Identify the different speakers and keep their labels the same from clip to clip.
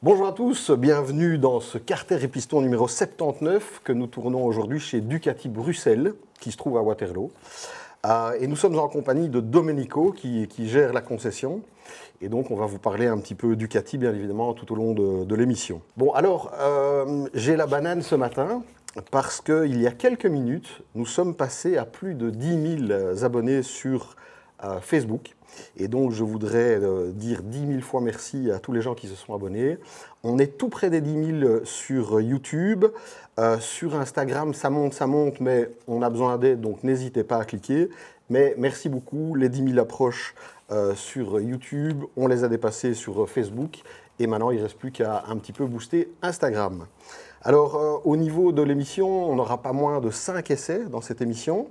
Speaker 1: Bonjour à tous, bienvenue dans ce Carter et Piston numéro 79 que nous tournons aujourd'hui chez Ducati Bruxelles, qui se trouve à Waterloo. Et nous sommes en compagnie de Domenico qui gère la concession. Et donc on va vous parler un petit peu Ducati, bien évidemment, tout au long de l'émission. Bon, alors, j'ai la banane ce matin parce qu'il y a quelques minutes, nous sommes passés à plus de 10 000 abonnés sur Facebook. Et donc, je voudrais dire 10 000 fois merci à tous les gens qui se sont abonnés. On est tout près des 10 000 sur YouTube. Sur Instagram, ça monte, mais on a besoin d'aide, donc n'hésitez pas à cliquer. Mais merci beaucoup, les 10 000 approches sur YouTube, on les a dépassés sur Facebook. Et maintenant, il ne reste plus qu'à un petit peu booster Instagram. Alors, au niveau de l'émission, on n'aura pas moins de 5 essais dans cette émission.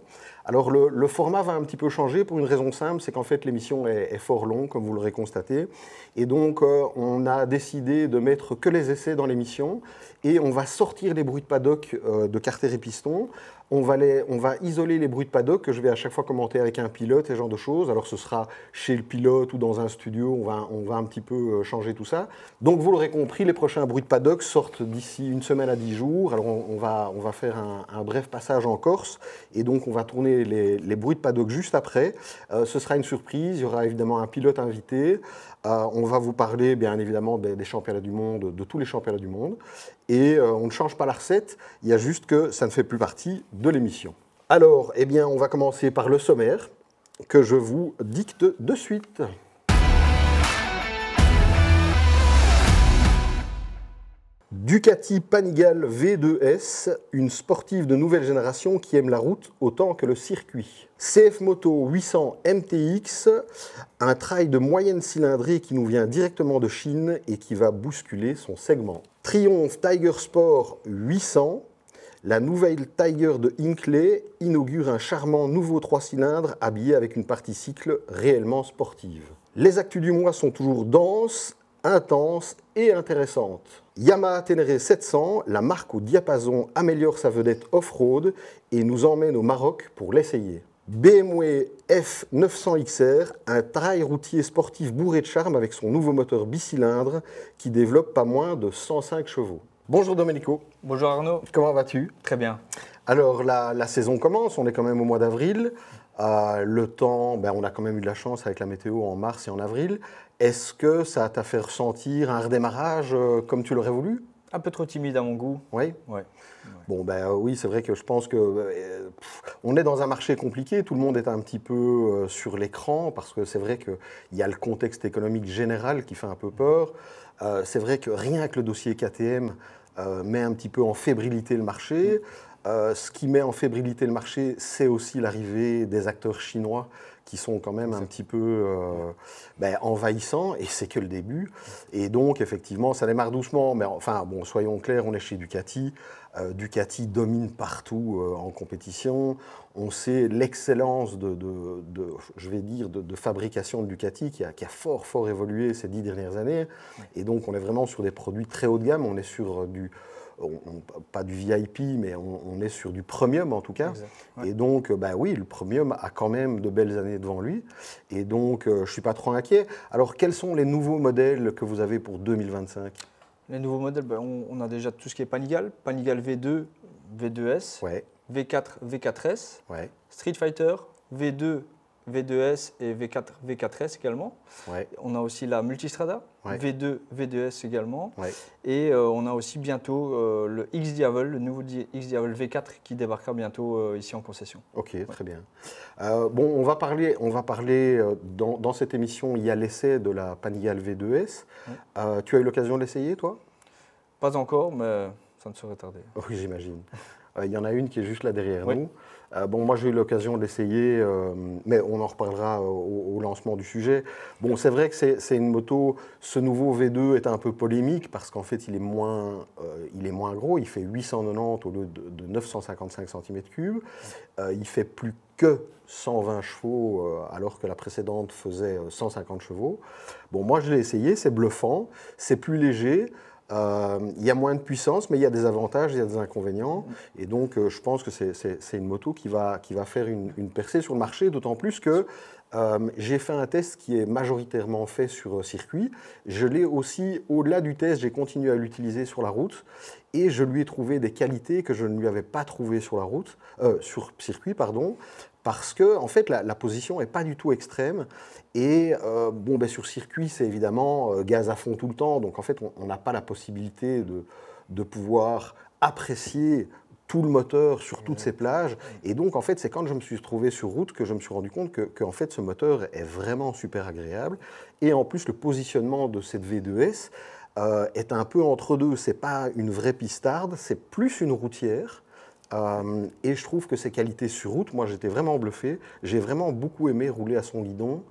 Speaker 1: Alors, le format va un petit peu changer pour une raison simple, c'est qu'en fait, l'émission est fort longue, comme vous l'aurez constaté. Et donc, on a décidé de mettre que les essais dans l'émission et on va sortir les bruits de paddock de Carter et Piston. On va isoler les bruits de paddock que je vais à chaque fois commenter avec un pilote et ce genre de choses. Alors, ce sera chez le pilote ou dans un studio, on va un petit peu changer tout ça. Donc, vous l'aurez compris, les prochains bruits de paddock sortent d'ici une semaine à 10 jours. Alors, on va faire un bref passage en Corse et donc on va tourner les bruits de paddock juste après. Ce sera une surprise, il y aura évidemment un pilote invité. On va vous parler bien évidemment des championnats du monde, de tous les championnats du monde. Et on ne change pas la recette, il y a juste que ça ne fait plus partie de l'émission. Alors, eh bien, on va commencer par le sommaire que je vous dicte de suite. Ducati Panigale V2S, une sportive de nouvelle génération qui aime la route autant que le circuit. CF Moto 800 MTX, un trail de moyenne cylindrée qui nous vient directement de Chine et qui va bousculer son segment. Triumph Tiger Sport 800, la nouvelle Tiger de Hinckley inaugure un charmant nouveau 3 cylindres habillé avec une partie cycle réellement sportive. Les actus du mois sont toujours denses, intenses et intéressantes. Yamaha Ténéré 700, la marque au diapason améliore sa vedette off-road et nous emmène au Maroc pour l'essayer. BMW F900 XR, un trail routier sportif bourré de charme avec son nouveau moteur bicylindre qui développe pas moins de 105 chevaux. Bonjour Domenico.
Speaker 2: Bonjour Arnaud.
Speaker 1: Comment vas-tu?
Speaker 2: Très bien.
Speaker 1: Alors la saison commence, on est quand même au mois d'avril. Le temps, on a quand même eu de la chance avec la météo en mars et en avril. Est-ce que ça t'a fait ressentir un redémarrage comme tu l'aurais voulu?
Speaker 2: Un peu trop timide à mon goût.
Speaker 1: Oui.
Speaker 2: Ouais.
Speaker 1: Bon, oui, c'est vrai que je pense que on est dans un marché compliqué. Tout le monde est un petit peu sur l'écran parce que c'est vrai qu'il y a le contexte économique général qui fait un peu peur. C'est vrai que rien que le dossier KTM met un petit peu en fébrilité le marché. Ce qui met en fébrilité le marché, c'est aussi l'arrivée des acteurs chinois qui sont quand même un petit peu envahissants, et c'est que le début. Et donc, effectivement, ça démarre doucement, mais enfin, bon, soyons clairs, on est chez Ducati. Ducati domine partout en compétition. On sait l'excellence je vais dire, de fabrication de Ducati qui a fort évolué ces 10 dernières années. Et donc, on est vraiment sur des produits très haut de gamme. On est sur pas du VIP, mais on est sur du premium en tout cas. Ouais. Et donc, oui, le premium a quand même de belles années devant lui. Et donc, je ne suis pas trop inquiet. Alors, quels sont les nouveaux modèles que vous avez pour 2025 ?
Speaker 2: Les nouveaux modèles, on a déjà tout ce qui est Panigale, Panigale V2, V2S,
Speaker 1: ouais.
Speaker 2: V4, V4S,
Speaker 1: ouais.
Speaker 2: Street Fighter, V2, V2S et V4, V4S également.
Speaker 1: Ouais.
Speaker 2: On a aussi la Multistrada, ouais. V2, V2S également.
Speaker 1: Ouais.
Speaker 2: Et on a aussi bientôt le X-Diavel, le nouveau X-Diavel V4 qui débarquera bientôt ici en concession.
Speaker 1: Ok, ouais. Très bien. On va parler dans cette émission, il y a l'essai de la Panigale V2S. Ouais. Tu as eu l'occasion de l'essayer, toi?
Speaker 2: Pas encore, mais ça ne saurait tarder.
Speaker 1: Oui, j'imagine. Il y en a une qui est juste là derrière
Speaker 2: oui.
Speaker 1: nous. Moi, j'ai eu l'occasion de l'essayer, mais on en reparlera au lancement du sujet. Bon, c'est vrai que c'est une moto, ce nouveau V2 est un peu polémique parce qu'en fait, il est moins gros. Il fait 890 au lieu de 955 cm3. Il fait plus que 120 chevaux alors que la précédente faisait 150 chevaux. Bon, moi, je l'ai essayé, c'est bluffant, c'est plus léger. Il y a moins de puissance, mais il y a des avantages, il y a des inconvénients. Et donc, je pense que c'est une moto qui va faire une percée sur le marché, d'autant plus que J'ai fait un test qui est majoritairement fait sur circuit. Je l'ai aussi, au-delà du test, j'ai continué à l'utiliser sur la route et je lui ai trouvé des qualités que je ne lui avais pas trouvées sur la route, sur circuit, pardon, parce que en fait la position n'est pas du tout extrême et bon, ben, sur circuit c'est évidemment gaz à fond tout le temps, donc en fait on n'a pas la possibilité de pouvoir apprécier tout le moteur sur toutes ces plages. Et donc, en fait, c'est quand je me suis trouvé sur route que je me suis rendu compte que en fait, ce moteur est vraiment super agréable. Et en plus, le positionnement de cette V2S est un peu entre deux. Ce n'est pas une vraie pistarde, c'est plus une routière. Et je trouve que ses qualités sur route, moi j'étais vraiment bluffé. J'ai vraiment beaucoup aimé rouler à son guidon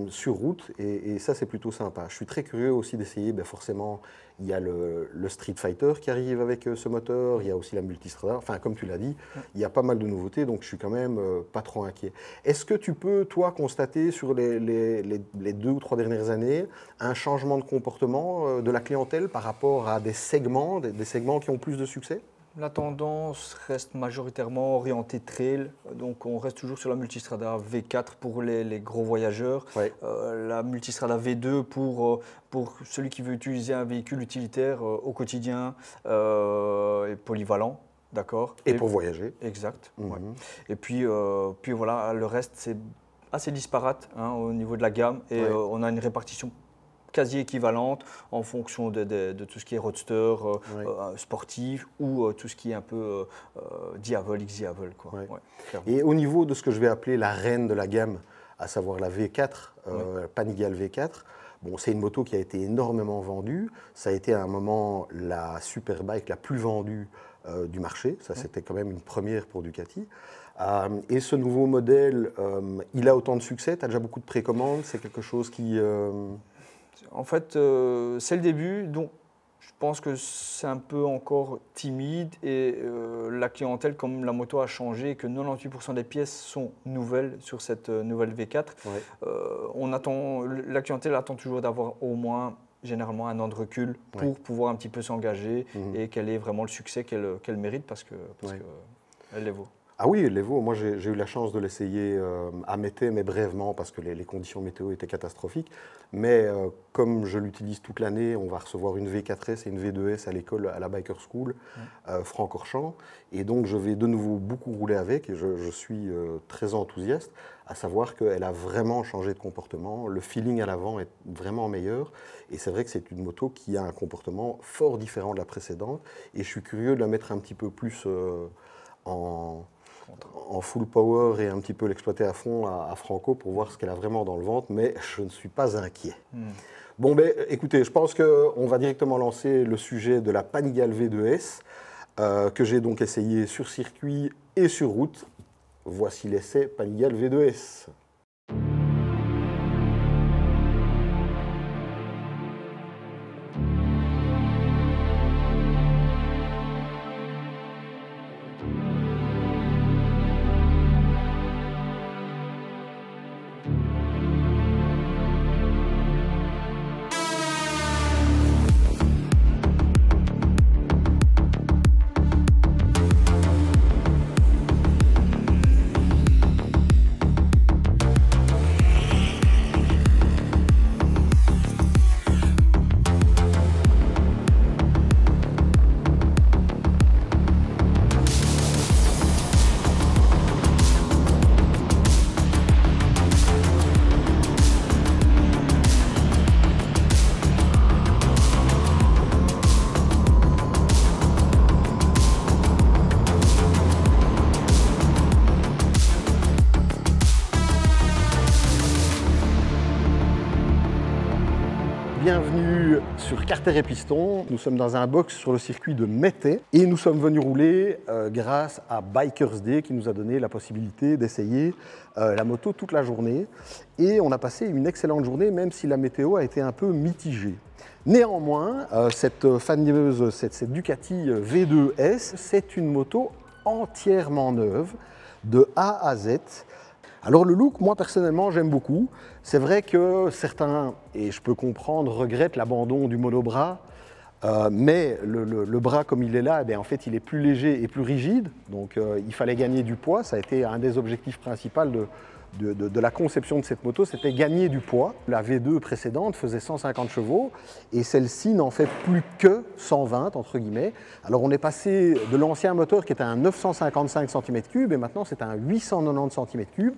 Speaker 1: sur route et ça c'est plutôt sympa. Je suis très curieux aussi d'essayer, ben forcément il y a le Street Fighter qui arrive avec ce moteur, il y a aussi la Multistrada, enfin comme tu l'as dit, il y a pas mal de nouveautés donc je suis quand même pas trop inquiet. Est-ce que tu peux toi constater sur les 2 ou 3 dernières années un changement de comportement de la clientèle par rapport à des segments qui ont plus de succès ?
Speaker 2: La tendance reste majoritairement orientée trail, donc on reste toujours sur la Multistrada V4 pour les gros voyageurs,
Speaker 1: Ouais.
Speaker 2: La Multistrada V2 pour celui qui veut utiliser un véhicule utilitaire au quotidien et polyvalent, d'accord.
Speaker 1: Et pour voyager.
Speaker 2: Exact.
Speaker 1: Mhm.
Speaker 2: Ouais. Et puis voilà, le reste c'est assez disparate hein, au niveau de la gamme et
Speaker 1: Ouais.
Speaker 2: on a une répartition quasi équivalente en fonction de tout ce qui est roadster, sportif ou tout ce qui est un peu Diavel, X-Diavel.
Speaker 1: Ouais.
Speaker 2: Ouais,
Speaker 1: et au niveau de ce que je vais appeler la reine de la gamme, à savoir la V4, Panigale V4, bon, c'est une moto qui a été énormément vendue. Ça a été à un moment la superbike la plus vendue du marché. Ça, c'était quand même une première pour Ducati. Et ce nouveau modèle, il a autant de succès. Tu as déjà beaucoup de précommandes. C'est quelque chose qui...
Speaker 2: En fait, c'est le début, donc je pense que c'est un peu encore timide et la clientèle, comme la moto a changé, que 98% des pièces sont nouvelles sur cette nouvelle V4, la clientèle attend toujours d'avoir au moins généralement un an de recul pour pouvoir un petit peu s'engager et qu'elle ait vraiment le succès qu'elle mérite parce qu'elle les vaut.
Speaker 1: Ah oui, l'Evo, moi j'ai eu la chance de l'essayer à Mété, mais brièvement parce que les conditions météo étaient catastrophiques. Mais comme je l'utilise toute l'année, on va recevoir une V4S et une V2S à l'école, à la Biker School, Francorchamps. Et donc je vais de nouveau beaucoup rouler avec et je suis très enthousiaste, à savoir qu'elle a vraiment changé de comportement. Le feeling à l'avant est vraiment meilleur. Et c'est vrai que c'est une moto qui a un comportement fort différent de la précédente. Et je suis curieux de la mettre un petit peu plus en full power et un petit peu l'exploiter à fond à Franco pour voir ce qu'elle a vraiment dans le ventre, mais je ne suis pas inquiet. Bon, ben, écoutez, je pense qu'on va directement lancer le sujet de la Panigale V2S, que j'ai donc essayé sur circuit et sur route. Voici l'essai Panigale V2S. Bienvenue sur Carter et Piston. Nous sommes dans un box sur le circuit de Mété et nous sommes venus rouler grâce à Bikers Day qui nous a donné la possibilité d'essayer la moto toute la journée. Et on a passé une excellente journée même si la météo a été un peu mitigée. Néanmoins, cette fameuse cette Ducati V2S, c'est une moto entièrement neuve de A à Z. Alors le look, moi personnellement, j'aime beaucoup. C'est vrai que certains, et je peux comprendre, regrettent l'abandon du monobras, mais le bras comme il est là, eh bien, en fait, il est plus léger et plus rigide. Donc il fallait gagner du poids. Ça a été un des objectifs principaux de la conception de cette moto, c'était gagner du poids. La V2 précédente faisait 150 chevaux et celle-ci n'en fait plus que 120, entre guillemets. Alors on est passé de l'ancien moteur qui était un 955 cm3 et maintenant c'est un 890 cm3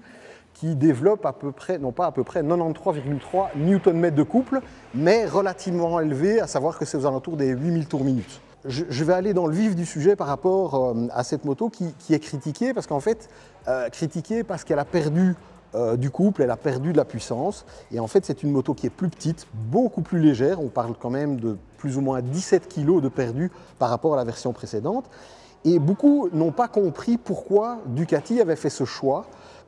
Speaker 1: qui développe à peu près, non pas à peu près, 93,3 Nm de couple, mais relativement élevé, à savoir que c'est aux alentours des 8000 tours minute. Je vais aller dans le vif du sujet par rapport à cette moto qui est critiquée, parce qu'en fait, critiquée parce qu'elle a perdu du couple, elle a perdu de la puissance, et en fait c'est une moto qui est plus petite, beaucoup plus légère, on parle quand même de plus ou moins 17 kg de perdu par rapport à la version précédente, et beaucoup n'ont pas compris pourquoi Ducati avait fait ce choix.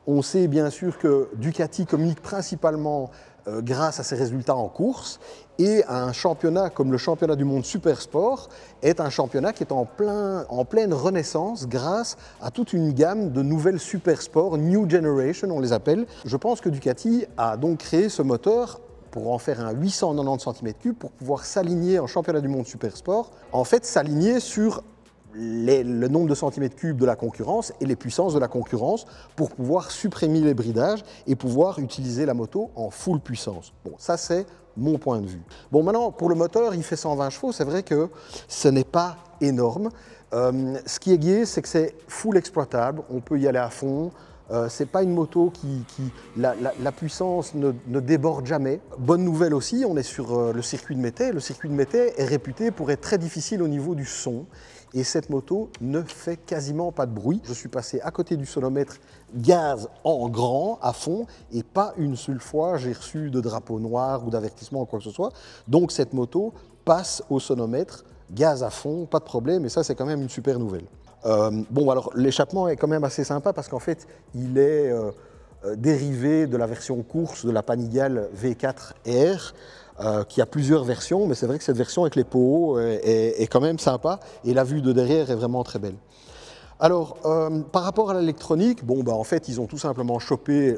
Speaker 1: On sait bien sûr que Ducati communique principalement grâce à ses résultats en course, et un championnat comme le championnat du monde Supersport est un championnat qui est en pleine renaissance grâce à toute une gamme de nouvelles Supersports, New Generation on les appelle. Je pense que Ducati a donc créé ce moteur pour en faire un 890 cm3 pour pouvoir s'aligner en championnat du monde Supersport, en fait s'aligner sur le nombre de centimètres cubes de la concurrence et les puissances de la concurrence pour pouvoir supprimer les bridages et pouvoir utiliser la moto en full puissance. Bon, ça c'est mon point de vue. Bon, maintenant, pour le moteur, il fait 120 chevaux, c'est vrai que ce n'est pas énorme. Ce qui est gai, c'est que c'est full exploitable, on peut y aller à fond. C'est pas une moto la puissance ne déborde jamais. Bonne nouvelle aussi, on est sur le circuit de Métais. Le circuit de Métais est réputé pour être très difficile au niveau du son. Et cette moto ne fait quasiment pas de bruit. Je suis passé à côté du sonomètre gaz en grand, à fond, et pas une seule fois j'ai reçu de drapeau noir ou d'avertissement ou quoi que ce soit. Donc cette moto passe au sonomètre, gaz à fond, pas de problème, et ça c'est quand même une super nouvelle. Bon, alors l'échappement est quand même assez sympa parce qu'en fait il est dérivé de la version course de la Panigale V4R. Qui a plusieurs versions, mais c'est vrai que cette version avec les pots est quand même sympa et la vue de derrière est vraiment très belle. Alors, par rapport à l'électronique, bon, en fait, ils ont tout simplement chopé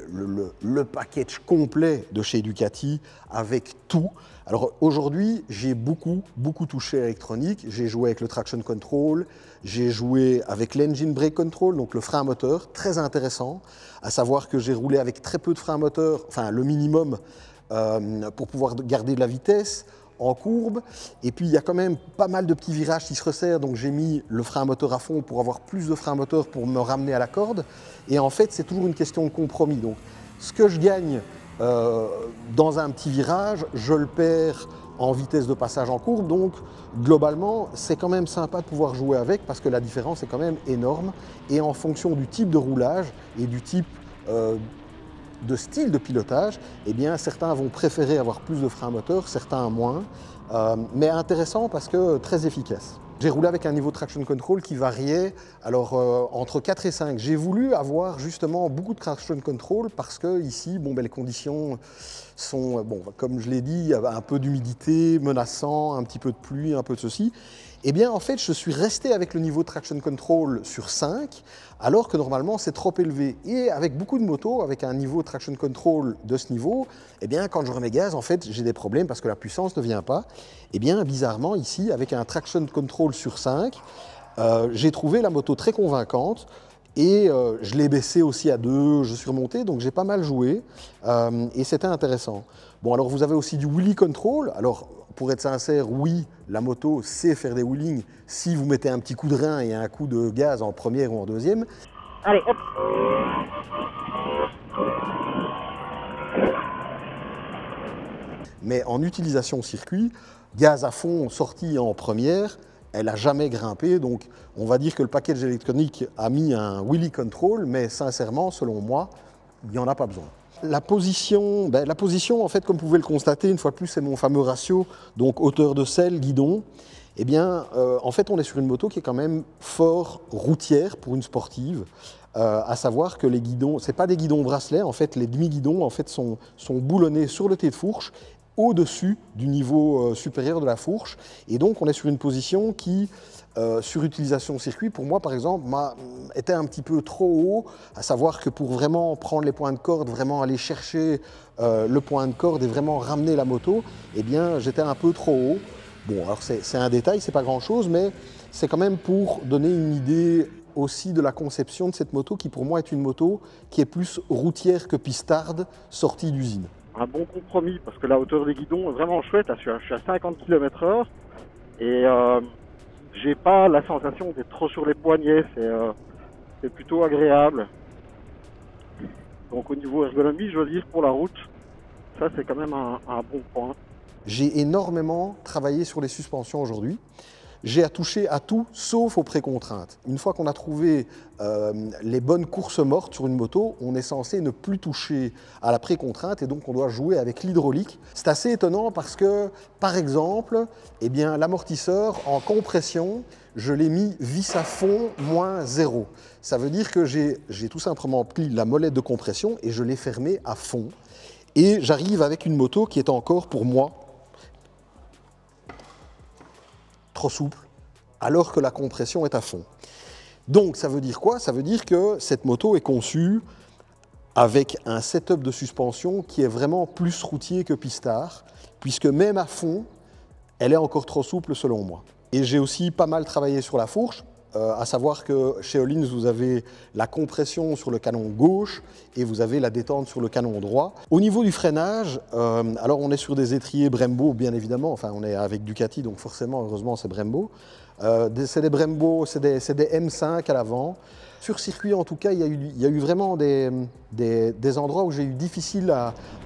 Speaker 1: le package complet de chez Ducati avec tout. Alors aujourd'hui, j'ai beaucoup touché à l'électronique. J'ai joué avec le traction control, j'ai joué avec l'engine brake control, donc le frein moteur, très intéressant. À savoir que j'ai roulé avec très peu de frein moteur, enfin le minimum, pour pouvoir garder de la vitesse en courbe. Et puis il y a quand même pas mal de petits virages qui se resserrent, donc j'ai mis le frein moteur à fond pour avoir plus de frein moteur pour me ramener à la corde. Et en fait, c'est toujours une question de compromis. Donc ce que je gagne dans un petit virage, je le perds en vitesse de passage en courbe. Donc globalement, c'est quand même sympa de pouvoir jouer avec parce que la différence est quand même énorme. Et en fonction du type de roulage et du type de style de pilotage, eh bien, certains vont préférer avoir plus de frein moteur, certains moins, mais intéressant parce que très efficace. J'ai roulé avec un niveau de traction control qui variait entre 4 et 5. J'ai voulu avoir justement beaucoup de traction control parce que ici, les conditions sont, comme je l'ai dit, un peu d'humidité, menaçant, un petit peu de pluie, un peu de ceci. Eh bien, en fait, je suis resté avec le niveau de traction control sur 5, alors que normalement, c'est trop élevé. Et avec beaucoup de motos, avec un niveau de traction control de ce niveau, eh bien, quand je remets gaz, en fait, j'ai des problèmes parce que la puissance ne vient pas. Eh bien, bizarrement, ici, avec un traction control sur 5, j'ai trouvé la moto très convaincante. Et je l'ai baissé aussi à 2, je suis remonté, donc j'ai pas mal joué. Et c'était intéressant. Bon, alors vous avez aussi du wheelie control. Alors, pour être sincère, oui, la moto sait faire des wheelings si vous mettez un petit coup de rein et un coup de gaz en première ou en deuxième.
Speaker 3: Allez, hop.
Speaker 1: Mais en utilisation circuit, gaz à fond sorti en première, elle n'a jamais grimpé. Donc on va dire que le package électronique a mis un wheelie control, mais sincèrement, selon moi, il n'y en a pas besoin. La position, en fait, comme vous pouvez le constater, une fois de plus, c'est mon fameux ratio, donc hauteur de selle, guidon. Eh bien, en fait, on est sur une moto qui est quand même fort routière pour une sportive, à savoir que les guidons, ce n'est pas des guidons bracelets, en fait, les demi-guidons en fait, sont boulonnés sur le T de fourche, au-dessus du niveau supérieur de la fourche. Et donc, on est sur une position qui, sur utilisation circuit, pour moi, par exemple, était un petit peu trop haut, à savoir que pour vraiment prendre les points de corde, vraiment aller chercher le point de corde et vraiment ramener la moto, eh bien, j'étais un peu trop haut. Bon, alors c'est un détail, c'est pas grand-chose, mais c'est quand même pour donner une idée aussi de la conception de cette moto qui pour moi est une moto qui est plus routière que pistarde, sortie d'usine.
Speaker 3: Un bon compromis parce que la hauteur des guidons est vraiment chouette. Là, je suis à 50 km/h et j'ai pas la sensation d'être trop sur les poignets. C'est plutôt agréable. Donc au niveau ergonomie, je veux dire, pour la route, ça c'est quand même un bon point.
Speaker 1: J'ai énormément travaillé sur les suspensions aujourd'hui. J'ai à toucher à tout sauf aux précontraintes. Une fois qu'on a trouvé les bonnes courses mortes sur une moto, on est censé ne plus toucher à la précontrainte et donc on doit jouer avec l'hydraulique. C'est assez étonnant parce que, par exemple, eh bien, l'amortisseur en compression, je l'ai mis vis à fond -0. Ça veut dire que j'ai tout simplement pris la molette de compression et je l'ai fermée à fond. Et j'arrive avec une moto qui est encore, pour moi, trop souple, alors que la compression est à fond. Donc ça veut dire quoi? Ça veut dire que cette moto est conçue avec un setup de suspension qui est vraiment plus routier que pistard, puisque même à fond, elle est encore trop souple selon moi. Et j'ai aussi pas mal travaillé sur la fourche, à savoir que chez Öhlins, vous avez la compression sur le canon gauche et vous avez la détente sur le canon droit. Au niveau du freinage, alors on est sur des étriers Brembo, bien évidemment, enfin on est avec Ducati, donc forcément, heureusement, c'est Brembo. C'est des Brembo, c'est des M5 à l'avant. Sur circuit, en tout cas, il y a eu vraiment des endroits où j'ai eu difficile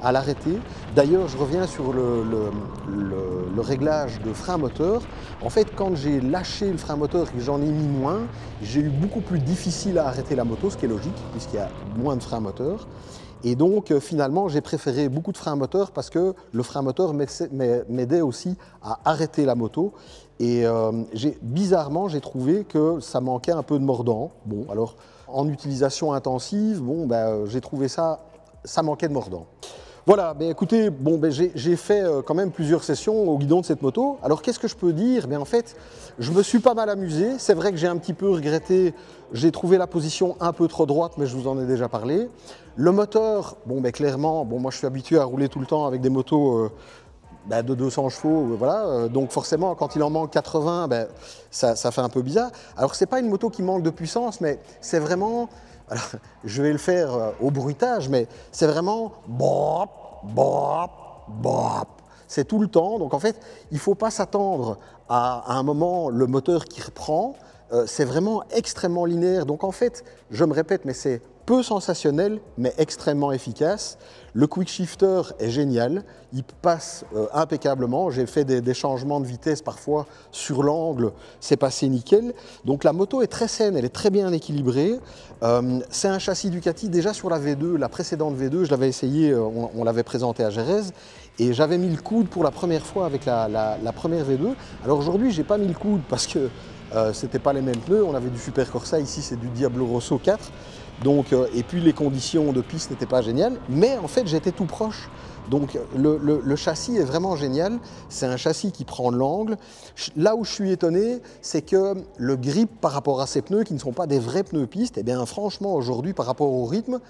Speaker 1: à l'arrêter. D'ailleurs, je reviens sur le réglage de frein moteur. En fait, quand j'ai lâché le frein moteur et que j'en ai mis moins, j'ai eu beaucoup plus difficile à arrêter la moto, ce qui est logique, puisqu'il y a moins de frein moteur. Et donc, finalement, j'ai préféré beaucoup de frein moteur parce que le frein moteur m'aidait aussi à arrêter la moto. Et bizarrement, j'ai trouvé que ça manquait un peu de mordant. Bon, alors, en utilisation intensive, bon, j'ai trouvé ça manquait de mordant. Voilà, écoutez, j'ai fait quand même plusieurs sessions au guidon de cette moto. Alors, qu'est-ce que je peux dire? En fait, je me suis pas mal amusé. C'est vrai que j'ai un petit peu regretté. J'ai trouvé la position un peu trop droite, mais je vous en ai déjà parlé. Le moteur, clairement, moi je suis habitué à rouler tout le temps avec des motos de 200 chevaux, voilà. Donc forcément, quand il en manque 80, ça fait un peu bizarre. Alors c'est pas une moto qui manque de puissance, mais c'est vraiment, alors, je vais le faire au bruitage, mais c'est vraiment bop, bop, bop. C'est tout le temps. Donc en fait, il ne faut pas s'attendre à un moment le moteur qui reprend. C'est vraiment extrêmement linéaire. Donc en fait, je me répète, mais c'est peu sensationnel, mais extrêmement efficace. Le quick shifter est génial, il passe impeccablement. J'ai fait des changements de vitesse parfois sur l'angle, c'est passé nickel. Donc la moto est très saine, elle est très bien équilibrée. C'est un châssis Ducati, déjà sur la V2, la précédente V2, je l'avais essayé, on l'avait présenté à Jerez, et j'avais mis le coude pour la première fois avec la première V2. Alors aujourd'hui, j'ai pas mis le coude parce que c'était pas les mêmes pneus, on avait du Super Corsa, ici c'est du Diablo Rosso 4. Donc, et puis les conditions de piste n'étaient pas géniales, mais en fait j'étais tout proche. Donc le châssis est vraiment génial, c'est un châssis qui prend l'angle. Là où je suis étonné, c'est que le grip par rapport à ces pneus qui ne sont pas des vrais pneus piste, franchement aujourd'hui par rapport au rythme,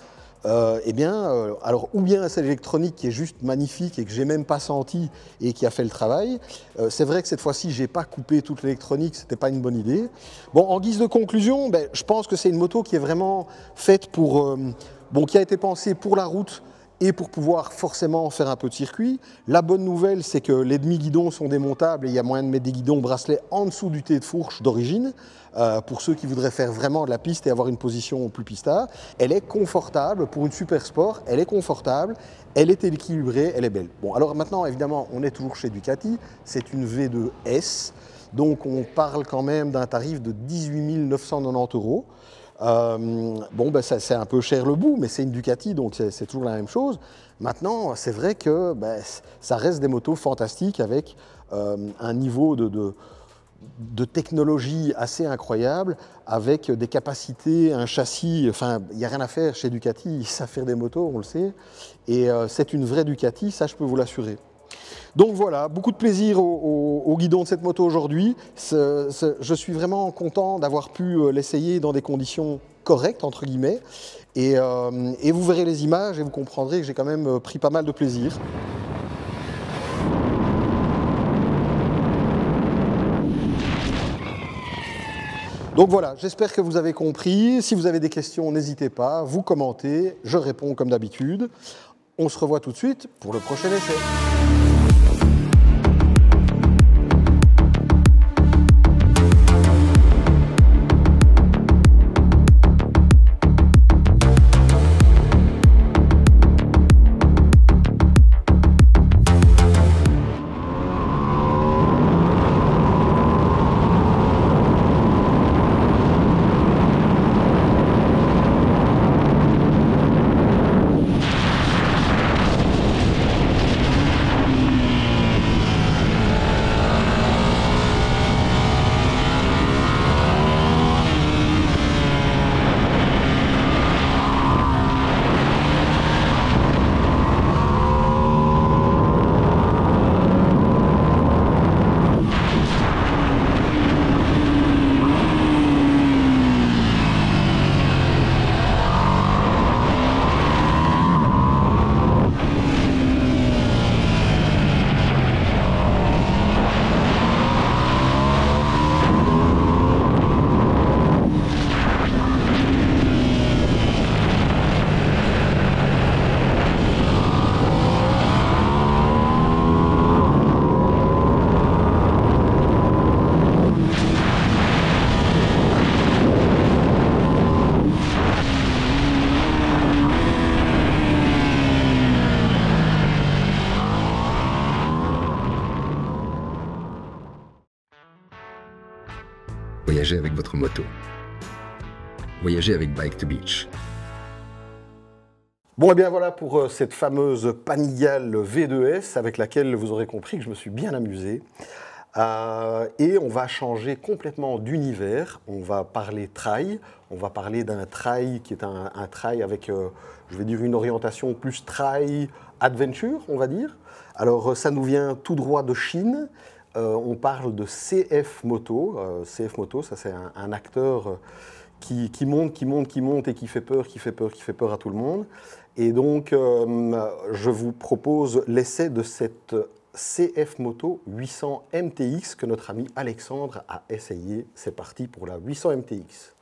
Speaker 1: alors ou bien c'est l'électronique qui est juste magnifique et que j'ai même pas senti et qui a fait le travail. C'est vrai que cette fois-ci j'ai pas coupé toute l'électronique, c'était pas une bonne idée. Bon, en guise de conclusion, je pense que c'est une moto qui est vraiment faite pour, qui a été pensée pour la route et pour pouvoir forcément faire un peu de circuit. La bonne nouvelle, c'est que les demi-guidons sont démontables et il y a moyen de mettre des guidons bracelets en dessous du T de fourche d'origine, pour ceux qui voudraient faire vraiment de la piste et avoir une position plus pista. Elle est confortable pour une super sport, elle est confortable, elle est équilibrée, elle est belle. Bon, alors maintenant, évidemment, on est toujours chez Ducati, c'est une V2S, donc on parle quand même d'un tarif de 18 990 €. C'est un peu cher le bout, mais c'est une Ducati, donc c'est toujours la même chose. Maintenant, c'est vrai que ça reste des motos fantastiques avec un niveau de technologie assez incroyable, avec des capacités, un châssis, il n'y a rien à faire chez Ducati, ils savent faire des motos, on le sait, et c'est une vraie Ducati, ça je peux vous l'assurer. Donc voilà, beaucoup de plaisir au guidon de cette moto aujourd'hui. Je suis vraiment content d'avoir pu l'essayer dans des conditions correctes, entre guillemets. Et vous verrez les images et vous comprendrez que j'ai quand même pris pas mal de plaisir. Donc voilà, j'espère que vous avez compris. Si vous avez des questions, n'hésitez pas, vous commentez, je réponds comme d'habitude. On se revoit tout de suite pour le prochain essai.
Speaker 4: Voyagez avec votre moto. Voyagez avec Bike to Beach.
Speaker 1: Bon, et bien voilà pour cette fameuse Panigale V2S avec laquelle vous aurez compris que je me suis bien amusé. Et on va changer complètement d'univers. On va parler trail. On va parler d'un trail qui est un trail avec, je vais dire, une orientation plus trail adventure, on va dire. Alors, ça nous vient tout droit de Chine. On parle de CF Moto. CF Moto, ça c'est un acteur qui monte et qui fait peur à tout le monde. Et donc, je vous propose l'essai de cette CF Moto 800 MTX que notre ami Alexandre a essayé. C'est parti pour la 800 MTX.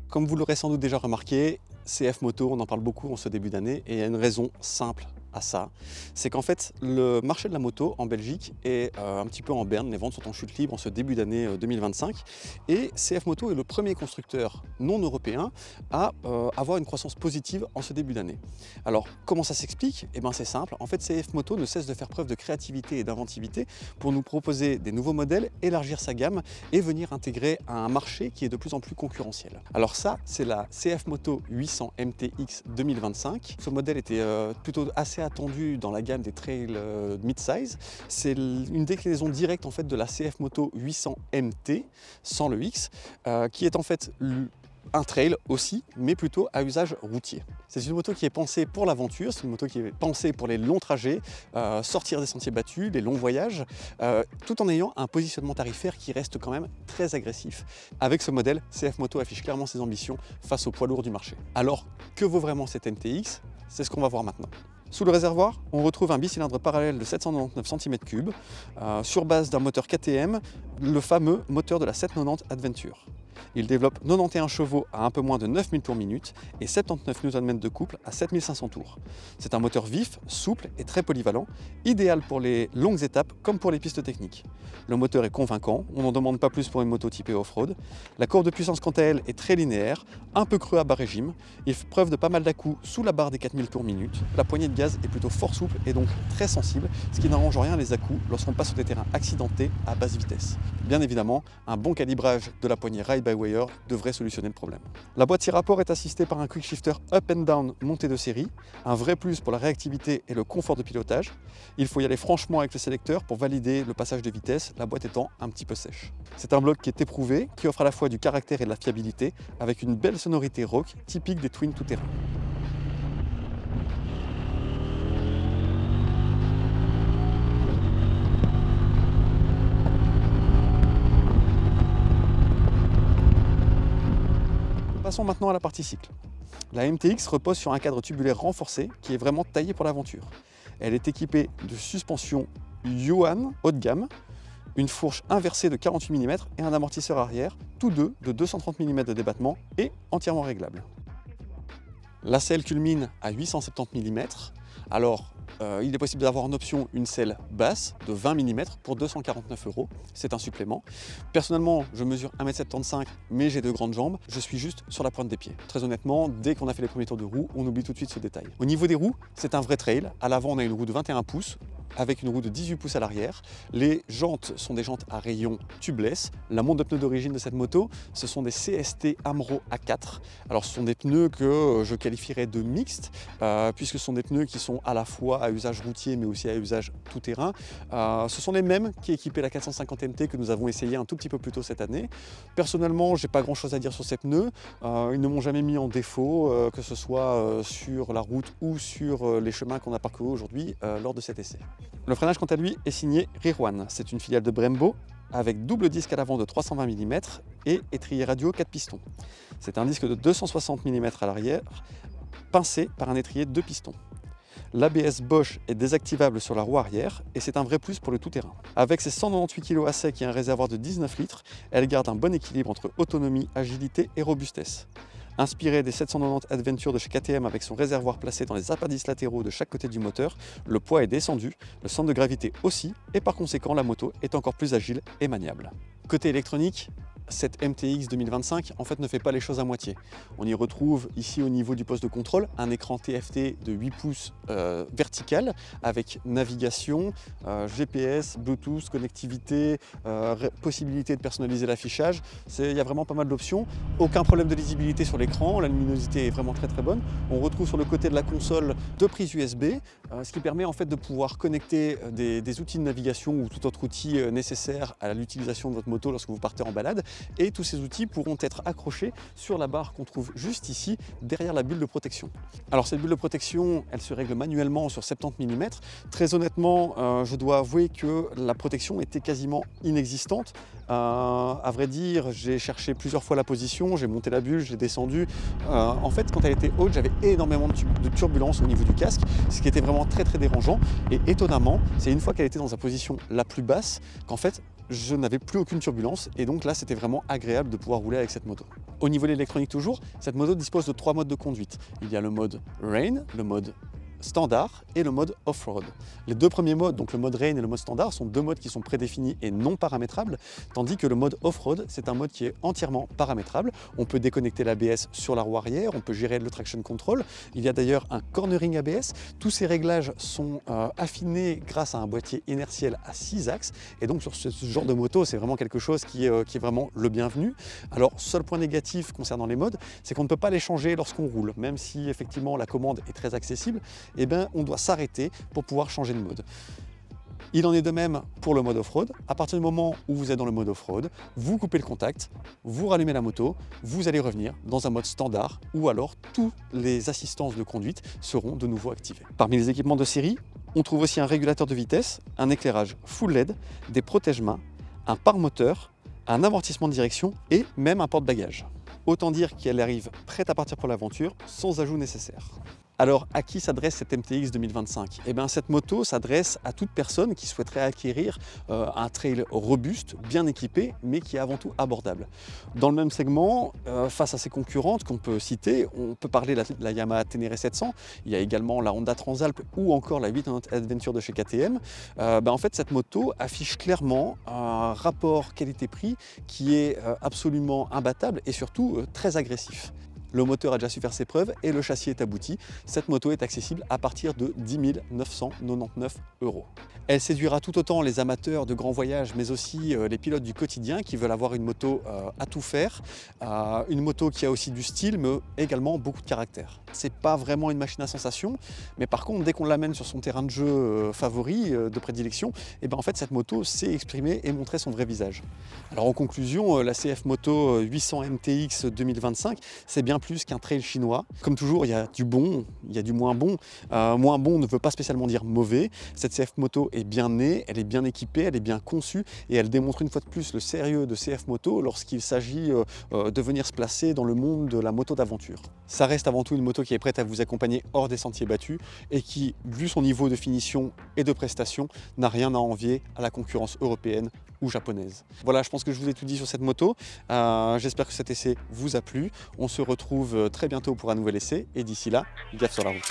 Speaker 5: Comme vous l'aurez sans doute déjà remarqué, CF Moto, on en parle beaucoup en ce début d'année et il y a une raison simple à ça. C'est qu'en fait, le marché de la moto en Belgique est un petit peu en berne. Les ventes sont en chute libre en ce début d'année 2025. Et CF Moto est le premier constructeur non européen à avoir une croissance positive en ce début d'année. Alors, comment ça s'explique? Eh bien, c'est simple. En fait, CF Moto ne cesse de faire preuve de créativité et d'inventivité pour nous proposer des nouveaux modèles, élargir sa gamme et venir intégrer un marché qui est de plus en plus concurrentiel. Alors ça, c'est la CF Moto 800 MTX 2025. Ce modèle était plutôt assez attendu dans la gamme des trails mid-size. C'est une déclinaison directe en fait de la CF Moto 800 MT sans le X, qui est en fait un trail aussi, mais plutôt à usage routier. C'est une moto qui est pensée pour l'aventure, c'est une moto qui est pensée pour les longs trajets, sortir des sentiers battus, les longs voyages, tout en ayant un positionnement tarifaire qui reste quand même très agressif. Avec ce modèle, CF Moto affiche clairement ses ambitions face aux poids lourds du marché. Alors, que vaut vraiment cette MTX? C'est ce qu'on va voir maintenant. Sous le réservoir, on retrouve un bicylindre parallèle de 799 cm3 sur base d'un moteur KTM, le fameux moteur de la 790 Adventure. Il développe 91 chevaux à un peu moins de 9000 tours minute et 79 Nm de couple à 7500 tours. C'est un moteur vif, souple et très polyvalent, idéal pour les longues étapes comme pour les pistes techniques. Le moteur est convaincant, on n'en demande pas plus pour une moto typée off-road. La courbe de puissance quant à elle est très linéaire, un peu creux à bas régime. Il fait preuve de pas mal d'à-coups sous la barre des 4000 tours minute. La poignée de gaz est plutôt fort souple et donc très sensible, ce qui n'arrange rien les à-coups lorsqu'on passe sur des terrains accidentés à basse vitesse. Bien évidemment, un bon calibrage de la poignée ride-by-wire devrait solutionner le problème. La boîte 6 rapports est assistée par un quick shifter up and down monté de série, un vrai plus pour la réactivité et le confort de pilotage. Il faut y aller franchement avec le sélecteur pour valider le passage de vitesse, la boîte étant un petit peu sèche. C'est un bloc qui est éprouvé, qui offre à la fois du caractère et de la fiabilité, avec une belle sonorité rock typique des twins tout-terrain. Passons maintenant à la partie cycle. La MTX repose sur un cadre tubulaire renforcé qui est vraiment taillé pour l'aventure. Elle est équipée de suspension Yuan haut de gamme, une fourche inversée de 48 mm et un amortisseur arrière, tous deux de 230 mm de débattement et entièrement réglables. La selle culmine à 870 mm. Alors, il est possible d'avoir en option une selle basse de 20 mm pour 249 €. C'est un supplément. Personnellement, je mesure 1,75 m, mais j'ai de grandes jambes. Je suis juste sur la pointe des pieds. Très honnêtement, dès qu'on a fait les premiers tours de roue, on oublie tout de suite ce détail. Au niveau des roues, c'est un vrai trail. À l'avant, on a une roue de 21 pouces avec une roue de 18 pouces à l'arrière. Les jantes sont des jantes à rayons tubeless. La monte de pneus d'origine de cette moto, ce sont des CST Amro A4. Alors ce sont des pneus que je qualifierais de mixtes, puisque ce sont des pneus qui sont à la fois à usage routier mais aussi à usage tout-terrain. Ce sont les mêmes qui équipaient la 450 MT que nous avons essayé un tout petit peu plus tôt cette année. Personnellement, j'ai pas grand chose à dire sur ces pneus. Ils ne m'ont jamais mis en défaut, que ce soit sur la route ou sur les chemins qu'on a parcourus aujourd'hui lors de cet essai. Le freinage, quant à lui, est signé Rear One. C'est une filiale de Brembo avec double disque à l'avant de 320 mm et étrier radio 4 pistons. C'est un disque de 260 mm à l'arrière, pincé par un étrier 2 pistons. L'ABS Bosch est désactivable sur la roue arrière et c'est un vrai plus pour le tout-terrain. Avec ses 198 kg à sec et un réservoir de 19 litres, elle garde un bon équilibre entre autonomie, agilité et robustesse. Inspiré des 790 Adventure de chez KTM avec son réservoir placé dans les appendices latéraux de chaque côté du moteur, le poids est descendu, le centre de gravité aussi, et par conséquent la moto est encore plus agile et maniable. Côté électronique, cette MTX 2025 en fait ne fait pas les choses à moitié. On y retrouve ici au niveau du poste de contrôle un écran TFT de 8 pouces vertical avec navigation, GPS, Bluetooth, connectivité, possibilité de personnaliser l'affichage. Il y a vraiment pas mal d'options. Aucun problème de lisibilité sur l'écran, la luminosité est vraiment très bonne. On retrouve sur le côté de la console 2 prises USB, ce qui permet en fait de pouvoir connecter des outils de navigation ou tout autre outil nécessaire à l'utilisation de votre moto lorsque vous partez en balade. Et tous ces outils pourront être accrochés sur la barre qu'on trouve juste ici, derrière la bulle de protection. Alors cette bulle de protection, elle se règle manuellement sur 70 mm. Très honnêtement, je dois avouer que la protection était quasiment inexistante. À vrai dire, j'ai cherché plusieurs fois la position, j'ai monté la bulle, j'ai descendu. En fait, quand elle était haute, j'avais énormément de turbulence au niveau du casque, ce qui était vraiment très dérangeant. Et étonnamment, c'est une fois qu'elle était dans sa position la plus basse qu'en fait, je n'avais plus aucune turbulence et donc là c'était vraiment agréable de pouvoir rouler avec cette moto. Au niveau de l'électronique toujours, cette moto dispose de 3 modes de conduite. Il y a le mode Rain, le mode standard et le mode off-road. Les deux premiers modes, donc le mode Rain et le mode standard, sont deux modes qui sont prédéfinis et non paramétrables, tandis que le mode off-road, c'est un mode qui est entièrement paramétrable. On peut déconnecter l'ABS sur la roue arrière, on peut gérer le traction control. Il y a d'ailleurs un cornering ABS. Tous ces réglages sont affinés grâce à un boîtier inertiel à 6 axes. Et donc sur ce genre de moto, c'est vraiment quelque chose qui est vraiment le bienvenu. Alors, seul point négatif concernant les modes, c'est qu'on ne peut pas les changer lorsqu'on roule. Même si effectivement la commande est très accessible, eh bien, on doit s'arrêter pour pouvoir changer de mode. Il en est de même pour le mode off-road. À partir du moment où vous êtes dans le mode off-road, vous coupez le contact, vous rallumez la moto, vous allez revenir dans un mode standard ou alors toutes les assistances de conduite seront de nouveau activées. Parmi les équipements de série, on trouve aussi un régulateur de vitesse, un éclairage full LED, des protège-mains, un pare-moteur, un amortissement de direction et même un porte-bagages. Autant dire qu'elle arrive prête à partir pour l'aventure sans ajout nécessaire. Alors, à qui s'adresse cette MTX 2025 ? Eh bien, cette moto s'adresse à toute personne qui souhaiterait acquérir un trail robuste, bien équipé, mais qui est avant tout abordable. Dans le même segment, face à ses concurrentes qu'on peut citer, on peut parler de la Yamaha Ténéré 700, il y a également la Honda Transalp ou encore la 890 Adventure de chez KTM. En fait, cette moto affiche clairement un rapport qualité-prix qui est absolument imbattable et surtout très agressif. Le moteur a déjà su faire ses preuves et le châssis est abouti. Cette moto est accessible à partir de 10 999 €. Elle séduira tout autant les amateurs de grands voyages, mais aussi les pilotes du quotidien qui veulent avoir une moto à tout faire. Une moto qui a aussi du style, mais également beaucoup de caractère. C'est pas vraiment une machine à sensation, mais par contre, dès qu'on l'amène sur son terrain de jeu favori, de prédilection, et ben en fait, cette moto sait exprimer et montrer son vrai visage. Alors en conclusion, la CF Moto 800 MTX 2025, c'est bien plus qu'un trail chinois. Comme toujours, il y a du bon, il y a du moins bon. Moins bon ne veut pas spécialement dire mauvais. Cette CF Moto est bien née, elle est bien équipée, elle est bien conçue et elle démontre une fois de plus le sérieux de CF Moto lorsqu'il s'agit de venir se placer dans le monde de la moto d'aventure. Ça reste avant tout une moto qui est prête à vous accompagner hors des sentiers battus et qui, vu son niveau de finition et de prestation, n'a rien à envier à la concurrence européenne ou japonaise. Voilà, je pense que je vous ai tout dit sur cette moto. J'espère que cet essai vous a plu. On se retrouve très bientôt pour un nouvel essai et d'ici là, gaffe sur la route.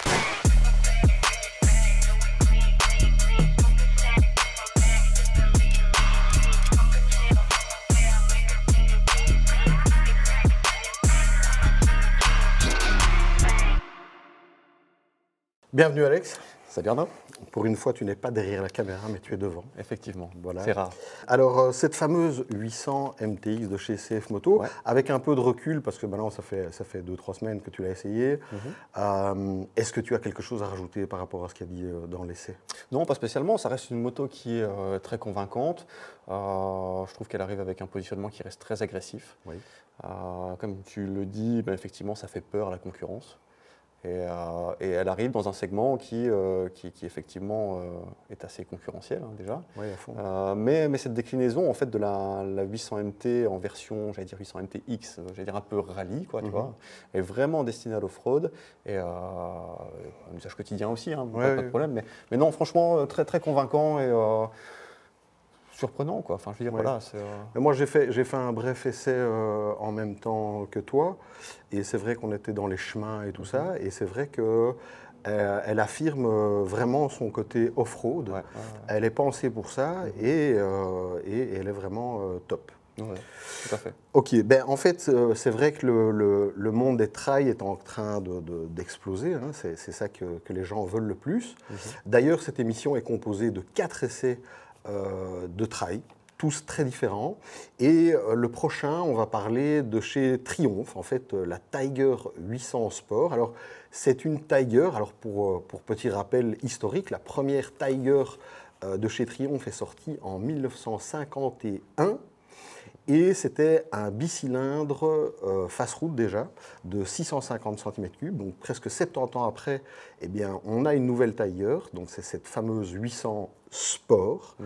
Speaker 1: Bienvenue Alex.
Speaker 5: Salut Arnaud.
Speaker 1: Pour une fois, tu n'es pas derrière la caméra, mais tu es devant.
Speaker 5: Effectivement,
Speaker 1: Voilà.
Speaker 5: c'est rare.
Speaker 1: Alors, cette fameuse 800 MTX de chez CF Moto,
Speaker 5: Ouais.
Speaker 1: avec un peu de recul, parce que maintenant, ça fait 2-3 semaines que tu l'as essayé, est-ce que tu as quelque chose à rajouter par rapport à ce qu'il y a dit dans l'essai?
Speaker 5: Non, pas spécialement. Ça reste une moto qui est très convaincante. Je trouve qu'elle arrive avec un positionnement qui reste très agressif.
Speaker 1: Oui.
Speaker 5: Comme tu le dis, ben, effectivement, ça fait peur à la concurrence. Et elle arrive dans un segment qui effectivement est assez concurrentiel déjà.
Speaker 1: Oui, à fond.
Speaker 5: Mais cette déclinaison en fait de la 800 MT en version, j'allais dire 800 MTX, j'allais dire un peu rallye, quoi, tu vois, est vraiment destinée à l'off-road et un usage quotidien aussi, hein, pas de problème. Mais non, franchement, très très convaincant et surprenant, quoi. Enfin, je veux dire, voilà.
Speaker 1: Moi, j'ai fait un bref essai en même temps que toi, et c'est vrai qu'on était dans les chemins et tout ça, et c'est vrai que elle affirme vraiment son côté off-road.
Speaker 5: Ouais.
Speaker 1: Elle est pensée pour ça, et elle est vraiment top.
Speaker 5: Ouais, tout à fait.
Speaker 1: Ok, ben en fait, c'est vrai que le monde des trails est en train d'exploser, hein. C'est ça que les gens veulent le plus. D'ailleurs, cette émission est composée de 4 essais de trail, tous très différents. Et le prochain, on va parler de chez Triumph, en fait, la Tiger 800 Sport. Alors, c'est une Tiger, alors pour petit rappel historique, la première Tiger de chez Triumph est sortie en 1951. Et c'était un bicylindre face-route déjà, de 650 cm3. Donc presque 70 ans après, eh bien, on a une nouvelle Tiger, donc c'est cette fameuse 800 Sport.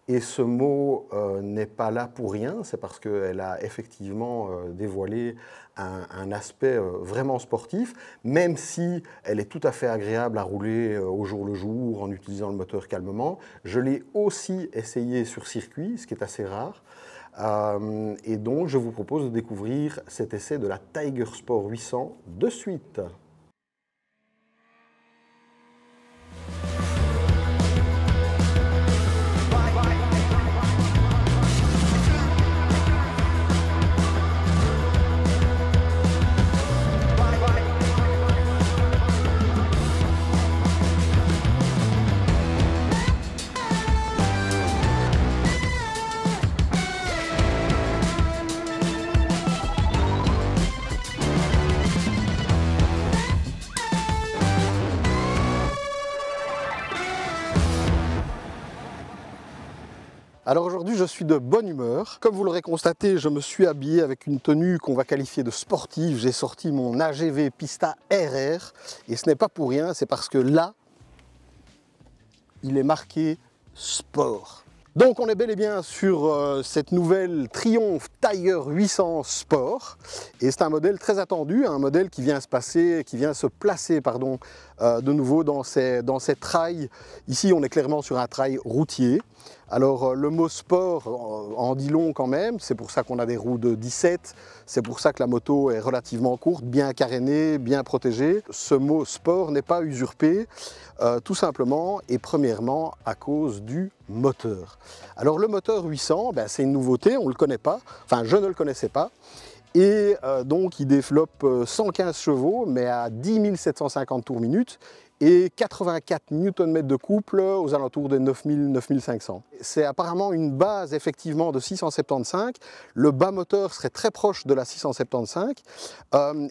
Speaker 1: Et ce mot n'est pas là pour rien, c'est parce qu'elle a effectivement dévoilé un aspect vraiment sportif, même si elle est tout à fait agréable à rouler au jour le jour en utilisant le moteur calmement. Je l'ai aussi essayé sur circuit, ce qui est assez rare. Et donc, je vous propose de découvrir cet essai de la Tiger Sport 800 de suite. Alors aujourd'hui, je suis de bonne humeur. Comme vous l'aurez constaté, je me suis habillé avec une tenue qu'on va qualifier de sportive. J'ai sorti mon AGV Pista RR et ce n'est pas pour rien, c'est parce que là, il est marqué sport. Donc on est bel et bien sur cette nouvelle Triumph Tiger 800 Sport et c'est un modèle très attendu, un modèle qui vient se placer de nouveau dans ces trails. Ici on est clairement sur un trail routier. Alors le mot sport en dit long quand même, c'est pour ça qu'on a des roues de 17, c'est pour ça que la moto est relativement courte, bien carénée, bien protégée. Ce mot sport n'est pas usurpé, tout simplement et premièrement à cause du moteur. Alors le moteur 800, c'est une nouveauté, on ne le connaît pas, enfin je ne le connaissais pas. Et donc il développe 115 chevaux, mais à 10 750 tours minute, et 84 Nm de couple aux alentours de 9 500. C'est apparemment une base effectivement de 675, le bas moteur serait très proche de la 675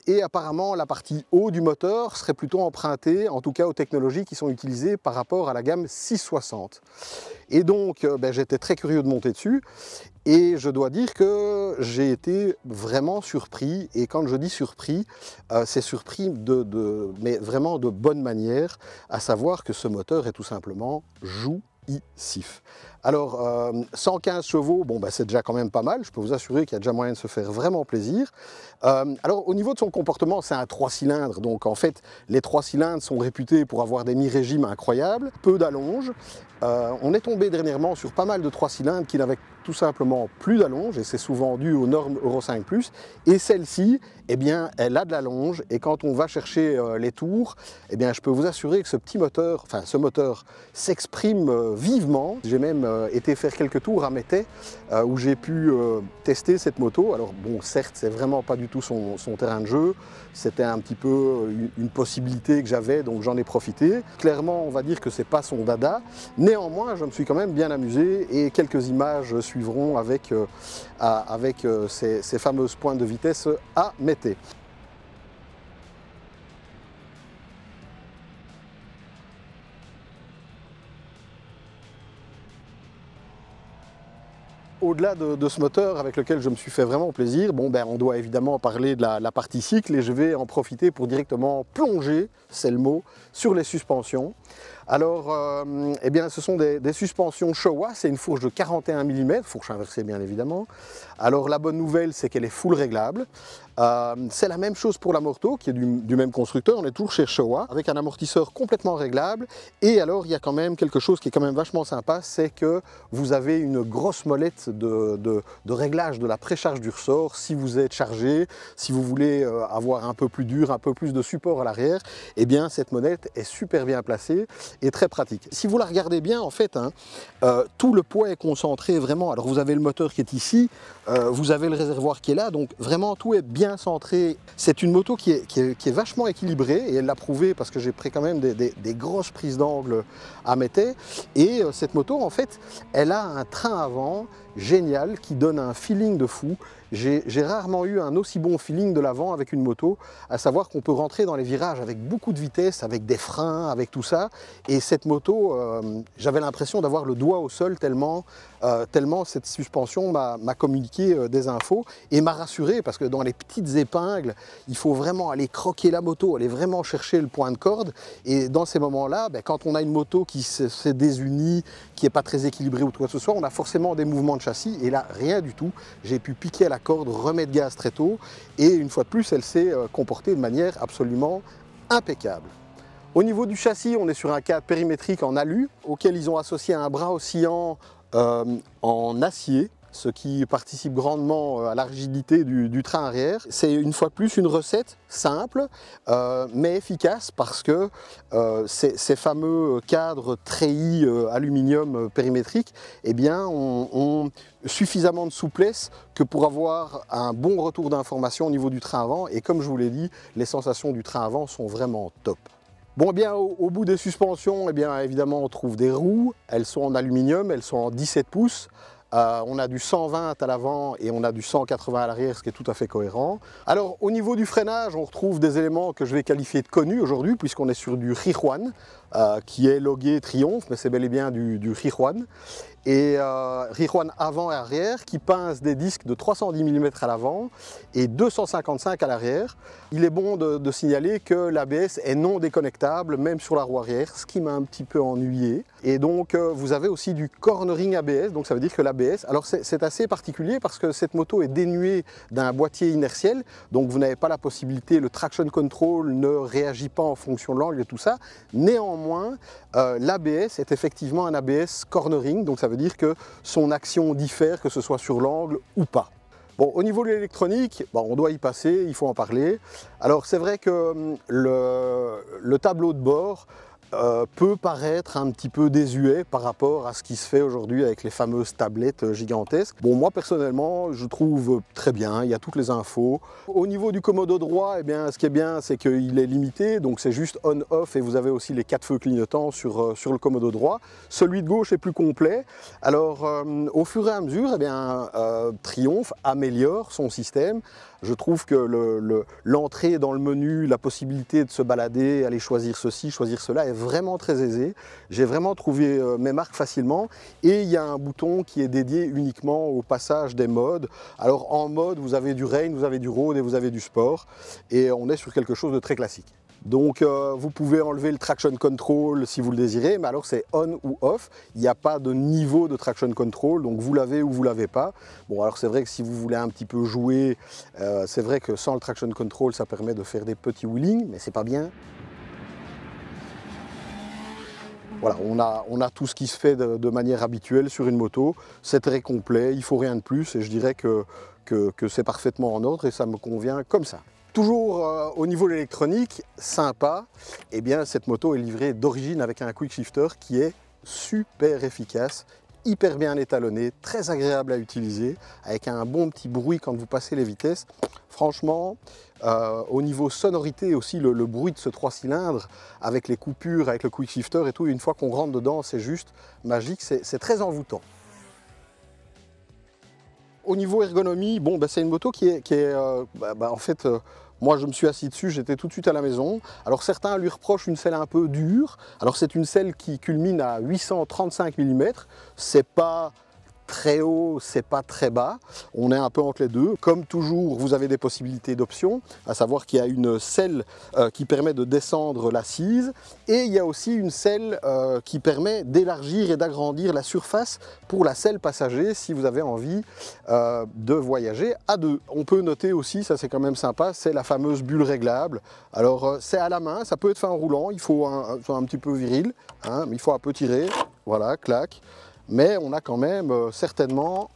Speaker 1: et apparemment la partie haut du moteur serait plutôt empruntée, en tout cas aux technologies qui sont utilisées par rapport à la gamme 660. Et donc j'étais très curieux de monter dessus. Et je dois dire que j'ai été vraiment surpris, et quand je dis surpris, c'est surpris mais vraiment de bonne manière, à savoir que ce moteur est tout simplement jouissif. Alors 115 chevaux, bon, c'est déjà quand même pas mal, je peux vous assurer qu'il y a déjà moyen de se faire vraiment plaisir. Alors au niveau de son comportement, c'est un 3 cylindres, donc en fait les 3 cylindres sont réputés pour avoir des mi-régimes incroyables, peu d'allonge. On est tombé dernièrement sur pas mal de 3 cylindres qui n'avaient tout simplement plus d'allonge, et c'est souvent dû aux normes Euro 5+, et celle-ci, eh bien, elle a de l'allonge, et quand on va chercher les tours, eh bien, je peux vous assurer que ce moteur s'exprime vivement. J'ai même été faire quelques tours à Métais, où j'ai pu tester cette moto. Alors bon, certes, c'est vraiment pas du tout son terrain de jeu, c'était un petit peu une possibilité que j'avais, donc j'en ai profité. Clairement, on va dire que c'est pas son dada, néanmoins, je me suis quand même bien amusé, et quelques images suivront avec ces fameuses pointes de vitesse à Métais. Au-delà de ce moteur avec lequel je me suis fait vraiment plaisir, bon, on doit évidemment parler de la partie cycle, et je vais en profiter pour directement plonger, c'est le mot, sur les suspensions. Alors, eh bien, ce sont des suspensions Showa, c'est une fourche de 41 mm, fourche inversée bien évidemment. Alors la bonne nouvelle, c'est qu'elle est full réglable. C'est la même chose pour la moto, qui est du même constructeur, on est toujours chez Showa, avec un amortisseur complètement réglable. Et alors, il y a quand même quelque chose qui est quand même vachement sympa, c'est que vous avez une grosse molette de réglage de la précharge du ressort. Si vous êtes chargé, si vous voulez avoir un peu plus dur, un peu plus de support à l'arrière, eh bien cette molette est super bien placée et très pratique. Si vous la regardez bien, en fait, tout le poids est concentré vraiment. Alors vous avez le moteur qui est ici, vous avez le réservoir qui est là, donc vraiment tout est bien centré. C'est une moto qui est vachement équilibrée, et elle l'a prouvé parce que j'ai pris quand même des grosses prises d'angle à Métais. Et cette moto, en fait, elle a un train avant génial qui donne un feeling de fou. J'ai rarement eu un aussi bon feeling de l'avant avec une moto, à savoir qu'on peut rentrer dans les virages avec beaucoup de vitesse, avec des freins, avec tout ça. Et cette moto, j'avais l'impression d'avoir le doigt au sol tellement cette suspension m'a communiqué des infos et m'a rassuré, parce que dans les petites épingles, il faut vraiment aller croquer la moto, aller vraiment chercher le point de corde. Et dans ces moments-là, quand on a une moto qui s'est désunie, qui n'est pas très équilibrée ou quoi que ce soit, on a forcément des mouvements de châssis, et là, rien du tout. J'ai pu piquer à la corde, remettre gaz très tôt, et une fois de plus, elle s'est comportée de manière absolument impeccable. Au niveau du châssis, on est sur un cadre périmétrique en alu, auquel ils ont associé un bras oscillant en acier, ce qui participe grandement à la rigidité du train arrière. C'est une fois de plus une recette simple, mais efficace, parce que ces fameux cadres treillis aluminium périmétriques, eh bien, ont suffisamment de souplesse que pour avoir un bon retour d'information au niveau du train avant. Et comme je vous l'ai dit, les sensations du train avant sont vraiment top. Bon, eh bien, au bout des suspensions, eh bien, évidemment, on trouve des roues. Elles sont en aluminium, elles sont en 17 pouces. On a du 120 à l'avant et on a du 180 à l'arrière, ce qui est tout à fait cohérent. Alors, au niveau du freinage, on retrouve des éléments que je vais qualifier de connus aujourd'hui, puisqu'on est sur du Rijuan, qui est logué Triomphe, mais c'est bel et bien du Rijuan. Et Rijuan avant et arrière, qui pince des disques de 310 mm à l'avant et 255 à l'arrière. Il est bon de signaler que l'ABS est non déconnectable, même sur la roue arrière, ce qui m'a un petit peu ennuyé. Et donc vous avez aussi du cornering ABS, donc ça veut dire que l'ABS, alors c'est assez particulier parce que cette moto est dénuée d'un boîtier inertiel, donc vous n'avez pas la possibilité, le traction control ne réagit pas en fonction de l'angle et tout ça. Néanmoins, l'ABS est effectivement un ABS cornering, donc ça veut dire que son action diffère, que ce soit sur l'angle ou pas. Bon, au niveau de l'électronique, on doit y passer, il faut en parler. Alors c'est vrai que le tableau de bord peut paraître un petit peu désuet par rapport à ce qui se fait aujourd'hui avec les fameuses tablettes gigantesques. Bon, moi personnellement, je trouve très bien, il y a toutes les infos. Au niveau du commodo droit, eh bien, ce qui est bien, c'est qu'il est limité, donc c'est juste on-off et vous avez aussi les 4 feux clignotants sur le commodo droit. Celui de gauche est plus complet. Alors, au fur et à mesure, eh bien, Triumph améliore son système. Je trouve que l'entrée dans le menu, la possibilité de se balader, aller choisir ceci, choisir cela est vraiment très aisée. J'ai vraiment trouvé mes marques facilement et il y a un bouton qui est dédié uniquement au passage des modes. Alors en mode, vous avez du rain, vous avez du road et vous avez du sport et on est sur quelque chose de très classique. Donc vous pouvez enlever le traction control si vous le désirez, mais alors c'est on ou off. Il n'y a pas de niveau de traction control, donc vous l'avez ou vous ne l'avez pas. Bon, alors c'est vrai que si vous voulez un petit peu jouer, c'est vrai que sans le traction control, ça permet de faire des petits wheelings, mais c'est pas bien. Voilà, on a tout ce qui se fait de manière habituelle sur une moto. C'est très complet, il ne faut rien de plus et je dirais que c'est parfaitement en ordre et ça me convient comme ça. Toujours au niveau de l'électronique, sympa, eh bien cette moto est livrée d'origine avec un quick shifter qui est super efficace, hyper bien étalonné, très agréable à utiliser, avec un bon petit bruit quand vous passez les vitesses. Franchement, au niveau sonorité aussi, le bruit de ce 3 cylindres, avec les coupures, avec le quick shifter et tout, une fois qu'on rentre dedans, c'est juste magique, c'est très envoûtant. Au niveau ergonomie, bon, c'est une moto qui est en fait, moi je me suis assis dessus, j'étais tout de suite à la maison. Alors certains lui reprochent une selle un peu dure. Alors c'est une selle qui culmine à 835 mm. C'est pas très haut, c'est pas très bas, on est un peu entre les deux. Comme toujours, vous avez des possibilités d'options, à savoir qu'il y a une selle qui permet de descendre l'assise et il y a aussi une selle qui permet d'élargir et d'agrandir la surface pour la selle passager si vous avez envie de voyager à deux. On peut noter aussi, ça c'est quand même sympa, c'est la fameuse bulle réglable. Alors c'est à la main, ça peut être fait en roulant, il faut un petit peu viril, hein, mais il faut un peu tirer, voilà, clac. Mais on a quand même certainement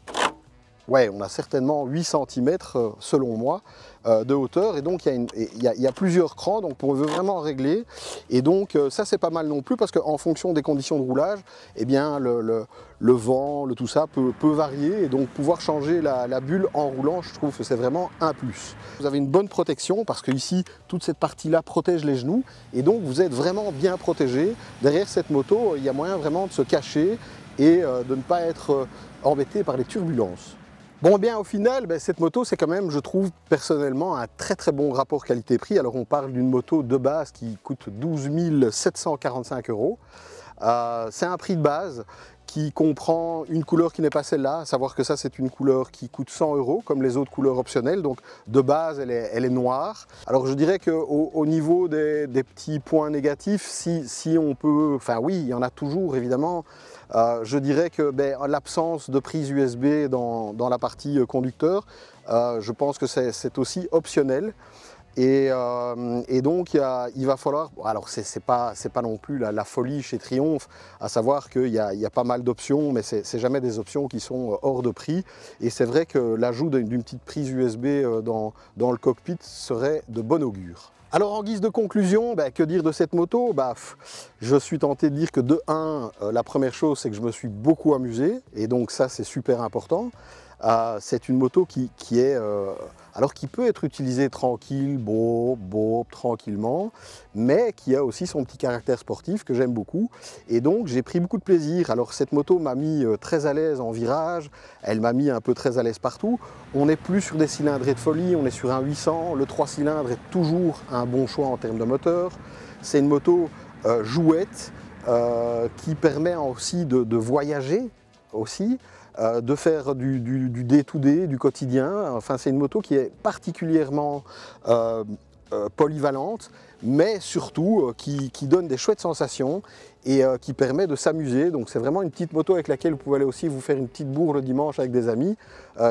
Speaker 1: 8 cm selon moi de hauteur et donc il y a plusieurs crans, donc on veut vraiment régler et donc ça c'est pas mal non plus parce qu'en fonction des conditions de roulage, eh bien le vent, tout ça peut varier et donc pouvoir changer la bulle en roulant, je trouve que c'est vraiment un plus. Vous avez une bonne protection parce que ici toute cette partie là protège les genoux et donc vous êtes vraiment bien protégé. Derrière cette moto, il y a moyen vraiment de se cacher et de ne pas être embêté par les turbulences. Bon, bien au final, cette moto c'est quand même, je trouve personnellement, un très très bon rapport qualité-prix. Alors on parle d'une moto de base qui coûte 12 745 €. C'est un prix de base qui comprend une couleur qui n'est pas celle-là, à savoir que ça c'est une couleur qui coûte 100 € comme les autres couleurs optionnelles, donc de base elle est noire. Alors je dirais qu'au niveau des petits points négatifs, si on peut, enfin oui, il y en a toujours évidemment, je dirais que l'absence de prise USB dans la partie conducteur, je pense que c'est aussi optionnel. Et donc il va falloir, alors c'est pas non plus la folie chez Triumph, à savoir qu'il y a pas mal d'options, mais c'est jamais des options qui sont hors de prix. Et c'est vrai que l'ajout d'une petite prise USB dans le cockpit serait de bon augure. Alors en guise de conclusion, que dire de cette moto? Je suis tenté de dire que de 1, la première chose c'est que je me suis beaucoup amusé, et donc ça c'est super important. C'est une moto qui peut être utilisée tranquille, tranquillement, mais qui a aussi son petit caractère sportif que j'aime beaucoup. Et donc j'ai pris beaucoup de plaisir. Alors cette moto m'a mis très à l'aise en virage, elle m'a mis un peu très à l'aise partout. On n'est plus sur des cylindrées de folie, on est sur un 800. Le 3 cylindres est toujours un bon choix en termes de moteur. C'est une moto jouette qui permet aussi de voyager aussi. De faire du day-to-day, du quotidien. Enfin, c'est une moto qui est particulièrement polyvalente, mais surtout qui donne des chouettes sensations et qui permet de s'amuser. Donc c'est vraiment une petite moto avec laquelle vous pouvez aller aussi vous faire une petite bourre le dimanche avec des amis,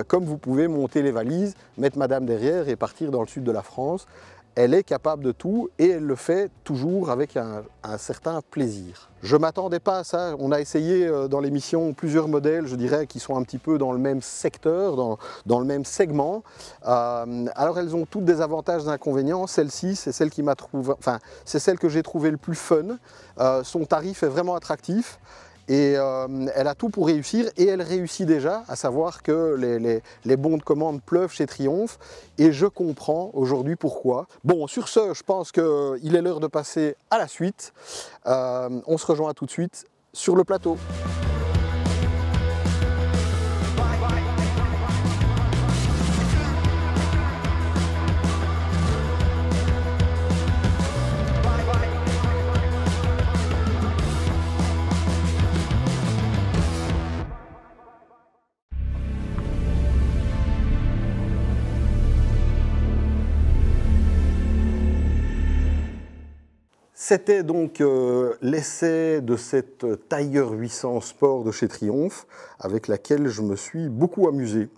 Speaker 1: comme vous pouvez monter les valises, mettre madame derrière et partir dans le sud de la France. elle est capable de tout et elle le fait toujours avec un certain plaisir. Je ne m'attendais pas à ça. On a essayé dans l'émission plusieurs modèles, je dirais, qui sont un petit peu dans le même secteur, dans le même segment. Alors elles ont toutes des avantages et des inconvénients. Celle-ci, c'est celle qui m'a trouvé, enfin, c'est celle que j'ai trouvée le plus fun. Son tarif est vraiment attractif. Et elle a tout pour réussir et elle réussit déjà, à savoir que les bons de commande pleuvent chez Triumph et je comprends aujourd'hui pourquoi. Bon, sur ce, je pense qu'il est l'heure de passer à la suite. On se rejoint tout de suite sur le plateau. C'était donc l'essai de cette Tiger 800 Sport de chez Triumph, avec laquelle je me suis beaucoup amusé.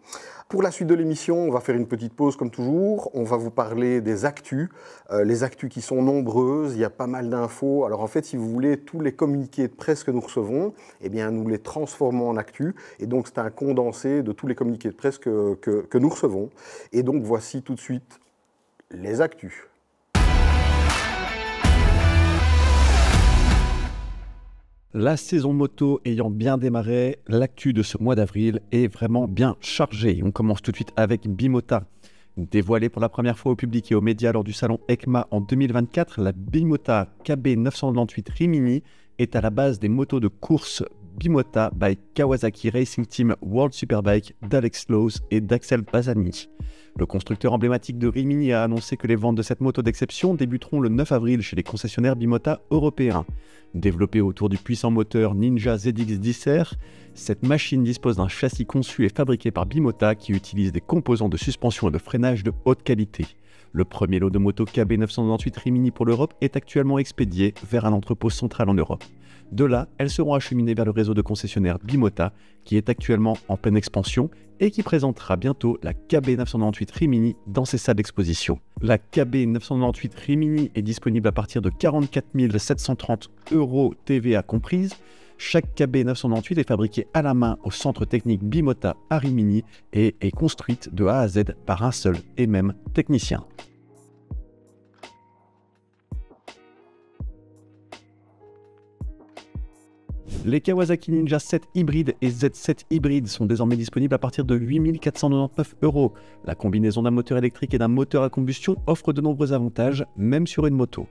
Speaker 1: Pour la suite de l'émission, on va faire une petite pause comme toujours. On va vous parler des actus, les actus qui sont nombreuses, il y a pas mal d'infos. Alors en fait, si vous voulez, tous les communiqués de presse que nous recevons, eh bien, nous les transformons en actus. Et donc c'est un condensé de tous les communiqués de presse que nous recevons. Et donc voici tout de suite les actus.
Speaker 6: La saison moto ayant bien démarré, l'actu de ce mois d'avril est vraiment bien chargée. On commence tout de suite avec Bimota. Dévoilée pour la première fois au public et aux médias lors du salon EICMA en 2024, la Bimota KB 998 Rimini est à la base des motos de course Bimota by Kawasaki Racing Team World Superbike d'Alex Lowe et d'Axel Bassani. Le constructeur emblématique de Rimini a annoncé que les ventes de cette moto d'exception débuteront le 9 avril chez les concessionnaires Bimota européens. Développée autour du puissant moteur Ninja ZX-10R, cette machine dispose d'un châssis conçu et fabriqué par Bimota qui utilise des composants de suspension et de freinage de haute qualité. Le premier lot de motos KB 998 Rimini pour l'Europe est actuellement expédié vers un entrepôt central en Europe. De là, elles seront acheminées vers le réseau de concessionnaires Bimota, qui est actuellement en pleine expansion et qui présentera bientôt la KB 998 Rimini dans ses salles d'exposition. La KB 998 Rimini est disponible à partir de 44 730 € TVA comprise. Chaque KB 998 est fabriquée à la main au centre technique Bimota à Rimini et est construite de A à Z par un seul et même technicien. Les Kawasaki Ninja 7 Hybrid et Z7 Hybrid sont désormais disponibles à partir de 8 499 €. La combinaison d'un moteur électrique et d'un moteur à combustion offre de nombreux avantages, même sur une moto.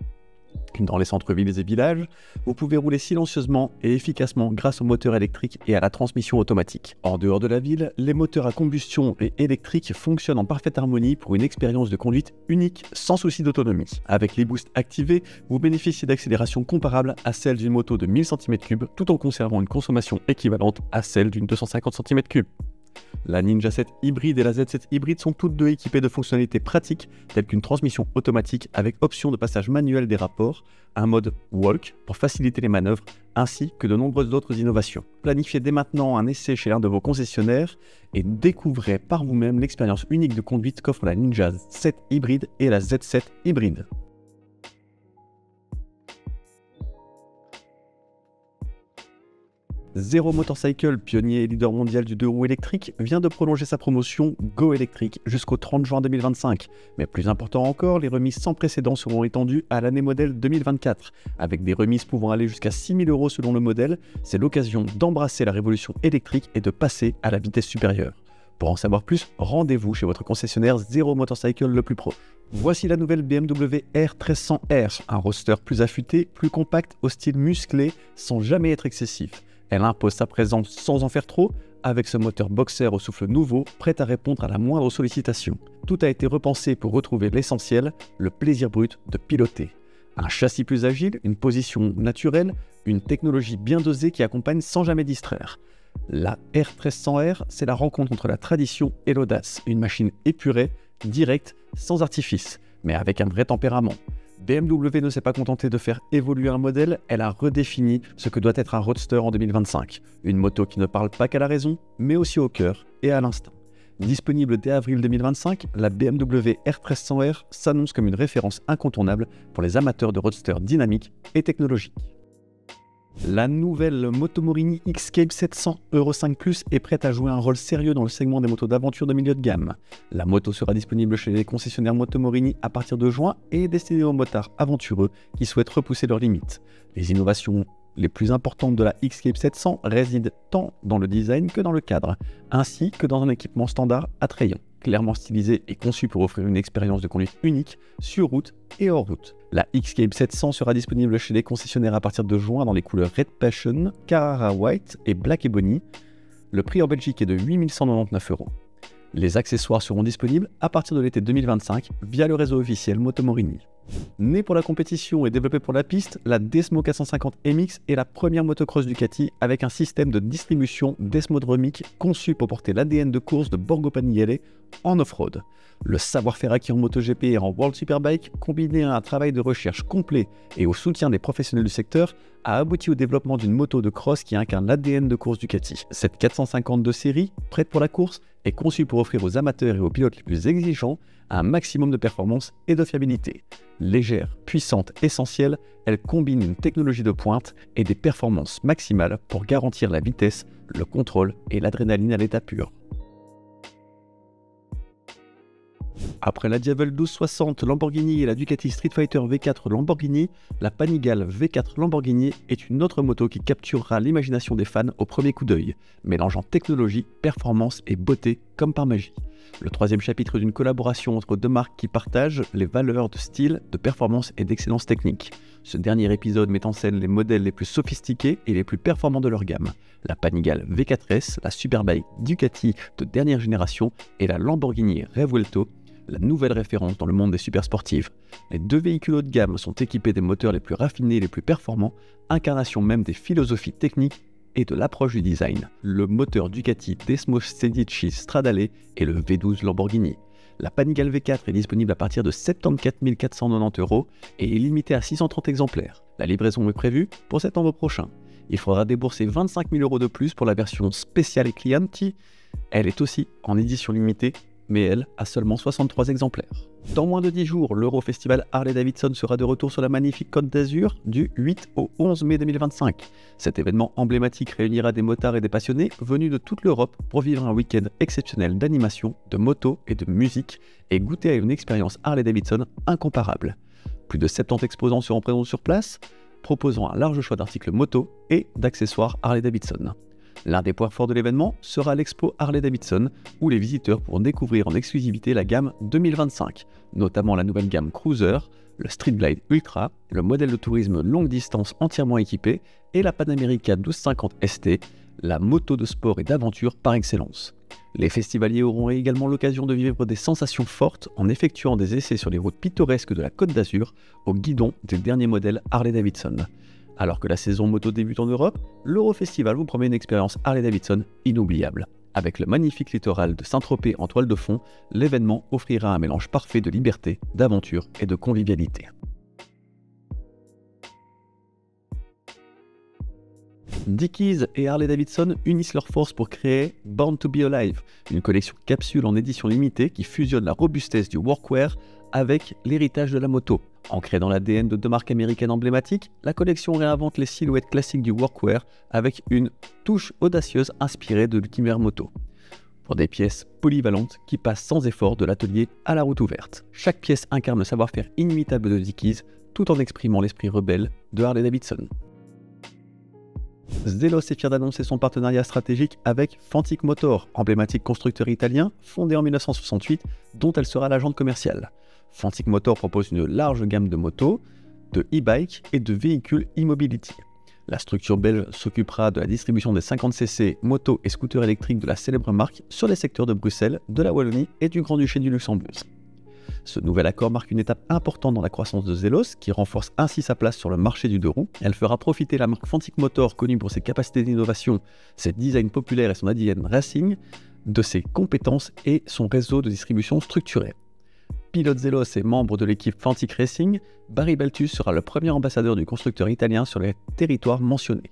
Speaker 6: Dans les centres-villes et villages, vous pouvez rouler silencieusement et efficacement grâce au moteur électrique et à la transmission automatique. En dehors de la ville, les moteurs à combustion et électriques fonctionnent en parfaite harmonie pour une expérience de conduite unique sans souci d'autonomie. Avec les boosts activés, vous bénéficiez d'accélérations comparables à celles d'une moto de 1000 cm3 tout en conservant une consommation équivalente à celle d'une 250 cm3. La Ninja 7 Hybrid et la Z7 Hybrid sont toutes deux équipées de fonctionnalités pratiques telles qu'une transmission automatique avec option de passage manuel des rapports, un mode walk pour faciliter les manœuvres, ainsi que de nombreuses autres innovations. Planifiez dès maintenant un essai chez l'un de vos concessionnaires et découvrez par vous-même l'expérience unique de conduite qu'offre la Ninja 7 Hybrid et la Z7 Hybrid. Zero Motorcycle, pionnier et leader mondial du 2 roues électrique, vient de prolonger sa promotion Go électrique jusqu'au 30 juin 2025. Mais plus important encore, les remises sans précédent seront étendues à l'année modèle 2024. Avec des remises pouvant aller jusqu'à 6 000 € selon le modèle, c'est l'occasion d'embrasser la révolution électrique et de passer à la vitesse supérieure. Pour en savoir plus, rendez-vous chez votre concessionnaire Zero Motorcycle le plus proche. Voici la nouvelle BMW R1300R, un roadster plus affûté, plus compact, au style musclé, sans jamais être excessif. Elle impose sa présence sans en faire trop, avec ce moteur boxer au souffle nouveau, prêt à répondre à la moindre sollicitation. Tout a été repensé pour retrouver l'essentiel, le plaisir brut de piloter. Un châssis plus agile, une position naturelle, une technologie bien dosée qui accompagne sans jamais distraire. La R1300R, c'est la rencontre entre la tradition et l'audace, une machine épurée, directe, sans artifice, mais avec un vrai tempérament. BMW ne s'est pas contentée de faire évoluer un modèle, elle a redéfini ce que doit être un roadster en 2025. Une moto qui ne parle pas qu'à la raison, mais aussi au cœur et à l'instinct. Disponible dès avril 2025, la BMW R1300R s'annonce comme une référence incontournable pour les amateurs de roadster dynamiques et technologiques. La nouvelle Moto Morini X-Cape 700 Euro 5+ est prête à jouer un rôle sérieux dans le segment des motos d'aventure de milieu de gamme. La moto sera disponible chez les concessionnaires Moto Morini à partir de juin et est destinée aux motards aventureux qui souhaitent repousser leurs limites. Les innovations les plus importantes de la X-Cape 700 résident tant dans le design que dans le cadre, ainsi que dans un équipement standard attrayant, clairement stylisé et conçu pour offrir une expérience de conduite unique sur route et hors route. La X-Cape 700 sera disponible chez les concessionnaires à partir de juin dans les couleurs Red Passion, Carrara White et Black Ebony. Le prix en Belgique est de 8 199 €. Les accessoires seront disponibles à partir de l'été 2025 via le réseau officiel Moto Morini. Née pour la compétition et développée pour la piste, la Desmo 450 MX est la première motocross Ducati avec un système de distribution desmodromique conçu pour porter l'ADN de course de Borgo Panigale en off-road. Le savoir-faire acquis en MotoGP et en World Superbike, combiné à un travail de recherche complet et au soutien des professionnels du secteur, a abouti au développement d'une moto de cross qui incarne l'ADN de course Ducati. Cette 450 de série, prête pour la course, est conçue pour offrir aux amateurs et aux pilotes les plus exigeants un maximum de performance et de fiabilité. Légère, puissante, essentielle, elle combine une technologie de pointe et des performances maximales pour garantir la vitesse, le contrôle et l'adrénaline à l'état pur. Après la Diavel 1260 Lamborghini et la Ducati Street Fighter V4 Lamborghini, la Panigale V4 Lamborghini est une autre moto qui capturera l'imagination des fans au premier coup d'œil, mélangeant technologie, performance et beauté comme par magie. Le troisième chapitre d'une collaboration entre deux marques qui partagent les valeurs de style, de performance et d'excellence technique. Ce dernier épisode met en scène les modèles les plus sophistiqués et les plus performants de leur gamme. La Panigale V4S, la Superbike Ducati de dernière génération et la Lamborghini Revuelto, la nouvelle référence dans le monde des supersportives. Les deux véhicules haut de gamme sont équipés des moteurs les plus raffinés et les plus performants, incarnation même des philosophies techniques et de l'approche du design. Le moteur Ducati Desmo Sedici Stradale et le V12 Lamborghini. La Panigale V4 est disponible à partir de 74 490 € et est limitée à 630 exemplaires. La livraison est prévue pour septembre prochain. Il faudra débourser 25 000 € de plus pour la version Speciale Clienti. Elle est aussi en édition limitée, mais elle a seulement 63 exemplaires. Dans moins de 10 jours, l'Eurofestival Harley-Davidson sera de retour sur la magnifique Côte d'Azur du 8 au 11 mai 2025. Cet événement emblématique réunira des motards et des passionnés venus de toute l'Europe pour vivre un week-end exceptionnel d'animation, de moto et de musique et goûter à une expérience Harley-Davidson incomparable. Plus de 70 exposants seront présents sur place, proposant un large choix d'articles moto et d'accessoires Harley-Davidson. L'un des points forts de l'événement sera l'expo Harley-Davidson, où les visiteurs pourront découvrir en exclusivité la gamme 2025, notamment la nouvelle gamme Cruiser, le Street Glide Ultra, le modèle de tourisme longue distance entièrement équipé et la Panamerica 1250 ST, la moto de sport et d'aventure par excellence. Les festivaliers auront également l'occasion de vivre des sensations fortes en effectuant des essais sur les routes pittoresques de la Côte d'Azur au guidon des derniers modèles Harley-Davidson. Alors que la saison moto débute en Europe, l'Eurofestival vous promet une expérience Harley-Davidson inoubliable. Avec le magnifique littoral de Saint-Tropez en toile de fond, l'événement offrira un mélange parfait de liberté, d'aventure et de convivialité. Dickies et Harley-Davidson unissent leurs forces pour créer Born to be Alive, une collection capsule en édition limitée qui fusionne la robustesse du workwear avec l'héritage de la moto. Ancrée dans l'ADN de deux marques américaines emblématiques, la collection réinvente les silhouettes classiques du workwear avec une touche audacieuse inspirée de l'ultimaire moto. Pour des pièces polyvalentes qui passent sans effort de l'atelier à la route ouverte. Chaque pièce incarne le savoir-faire inimitable de Dickies tout en exprimant l'esprit rebelle de Harley-Davidson. Zelos est fier d'annoncer son partenariat stratégique avec Fantic Motor, emblématique constructeur italien fondé en 1968 dont elle sera l'agente commerciale. Fantic Motor propose une large gamme de motos, de e-bike et de véhicules e-mobility. La structure belge s'occupera de la distribution des 50cc motos et scooters électriques de la célèbre marque sur les secteurs de Bruxelles, de la Wallonie et du Grand-Duché du Luxembourg. Ce nouvel accord marque une étape importante dans la croissance de Zelos, qui renforce ainsi sa place sur le marché du deux roues. Elle fera profiter la marque Fantic Motor, connue pour ses capacités d'innovation, ses designs populaires et son ADN racing, de ses compétences et son réseau de distribution structuré. Pilote Zelos et membre de l'équipe Fantic Racing, Barry Baltus sera le premier ambassadeur du constructeur italien sur les territoires mentionnés.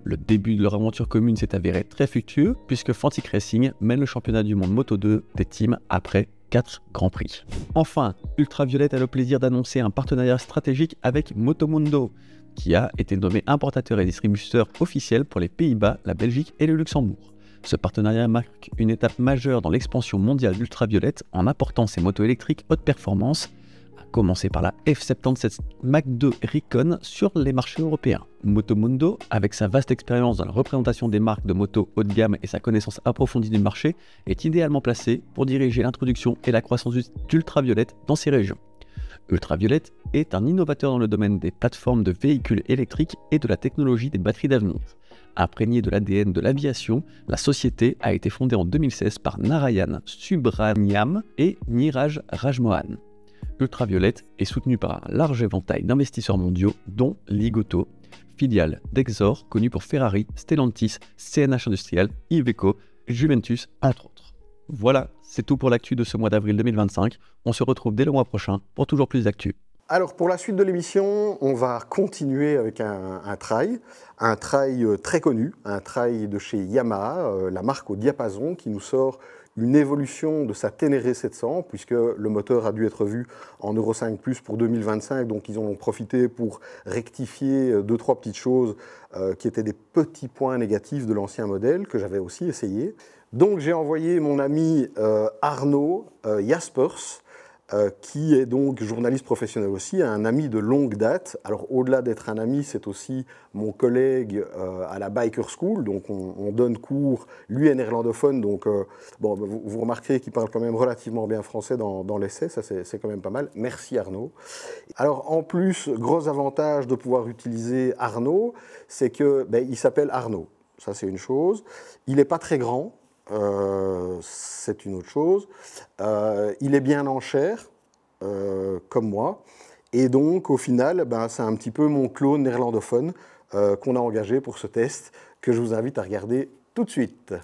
Speaker 6: Le début de leur aventure commune s'est avéré très fructueux puisque Fantic Racing mène le championnat du monde Moto 2 des teams après 4 Grands Prix. Enfin, Ultraviolette a le plaisir d'annoncer un partenariat stratégique avec Motomundo, qui a été nommé importateur et distributeur officiel pour les Pays-Bas, la Belgique et le Luxembourg. Ce partenariat marque une étape majeure dans l'expansion mondiale d'Ultraviolette en apportant ses motos électriques haute performance, à commencer par la F77 Mach 2 Recon sur les marchés européens. Motomundo, avec sa vaste expérience dans la représentation des marques de motos haut de gamme et sa connaissance approfondie du marché, est idéalement placé pour diriger l'introduction et la croissance d'Ultraviolette dans ces régions. Ultraviolette est un innovateur dans le domaine des plateformes de véhicules électriques et de la technologie des batteries d'avenir. Imprégnée de l'ADN de l'aviation, la société a été fondée en 2016 par Narayan Subramaniam et Niraj Rajmohan. Ultraviolette est soutenue par un large éventail d'investisseurs mondiaux, dont Ligoto, filiale d'Exor, connue pour Ferrari, Stellantis, CNH Industrial, Iveco, Juventus, entre autres. Voilà, c'est tout pour l'actu de ce mois d'avril 2025. On se retrouve dès le mois prochain pour toujours plus d'actu.
Speaker 1: Alors pour la suite de l'émission, on va continuer avec un trail très connu, un trail de chez Yamaha, la marque au diapason qui nous sort une évolution de sa Ténéré 700 puisque le moteur a dû être vu en Euro 5+ pour 2025, donc ils en ont profité pour rectifier 2-3 petites choses qui étaient des petits points négatifs de l'ancien modèle que j'avais aussi essayé. Donc j'ai envoyé mon ami Arnaud Jaspers, qui est donc journaliste professionnel aussi, un ami de longue date. Alors au-delà d'être un ami, c'est aussi mon collègue à la Biker School, donc on donne cours, lui est néerlandophone, donc bon, vous remarquerez qu'il parle quand même relativement bien français dans l'essai, ça c'est quand même pas mal. Merci Arnaud. Alors en plus, gros avantage de pouvoir utiliser Arnaud, c'est que il s'appelle Arnaud, ça c'est une chose. Il n'est pas très grand. C'est une autre chose. Il est bien en chair, comme moi, et donc au final, c'est un petit peu mon clone néerlandophone qu'on a engagé pour ce test, que je vous invite à regarder tout de suite.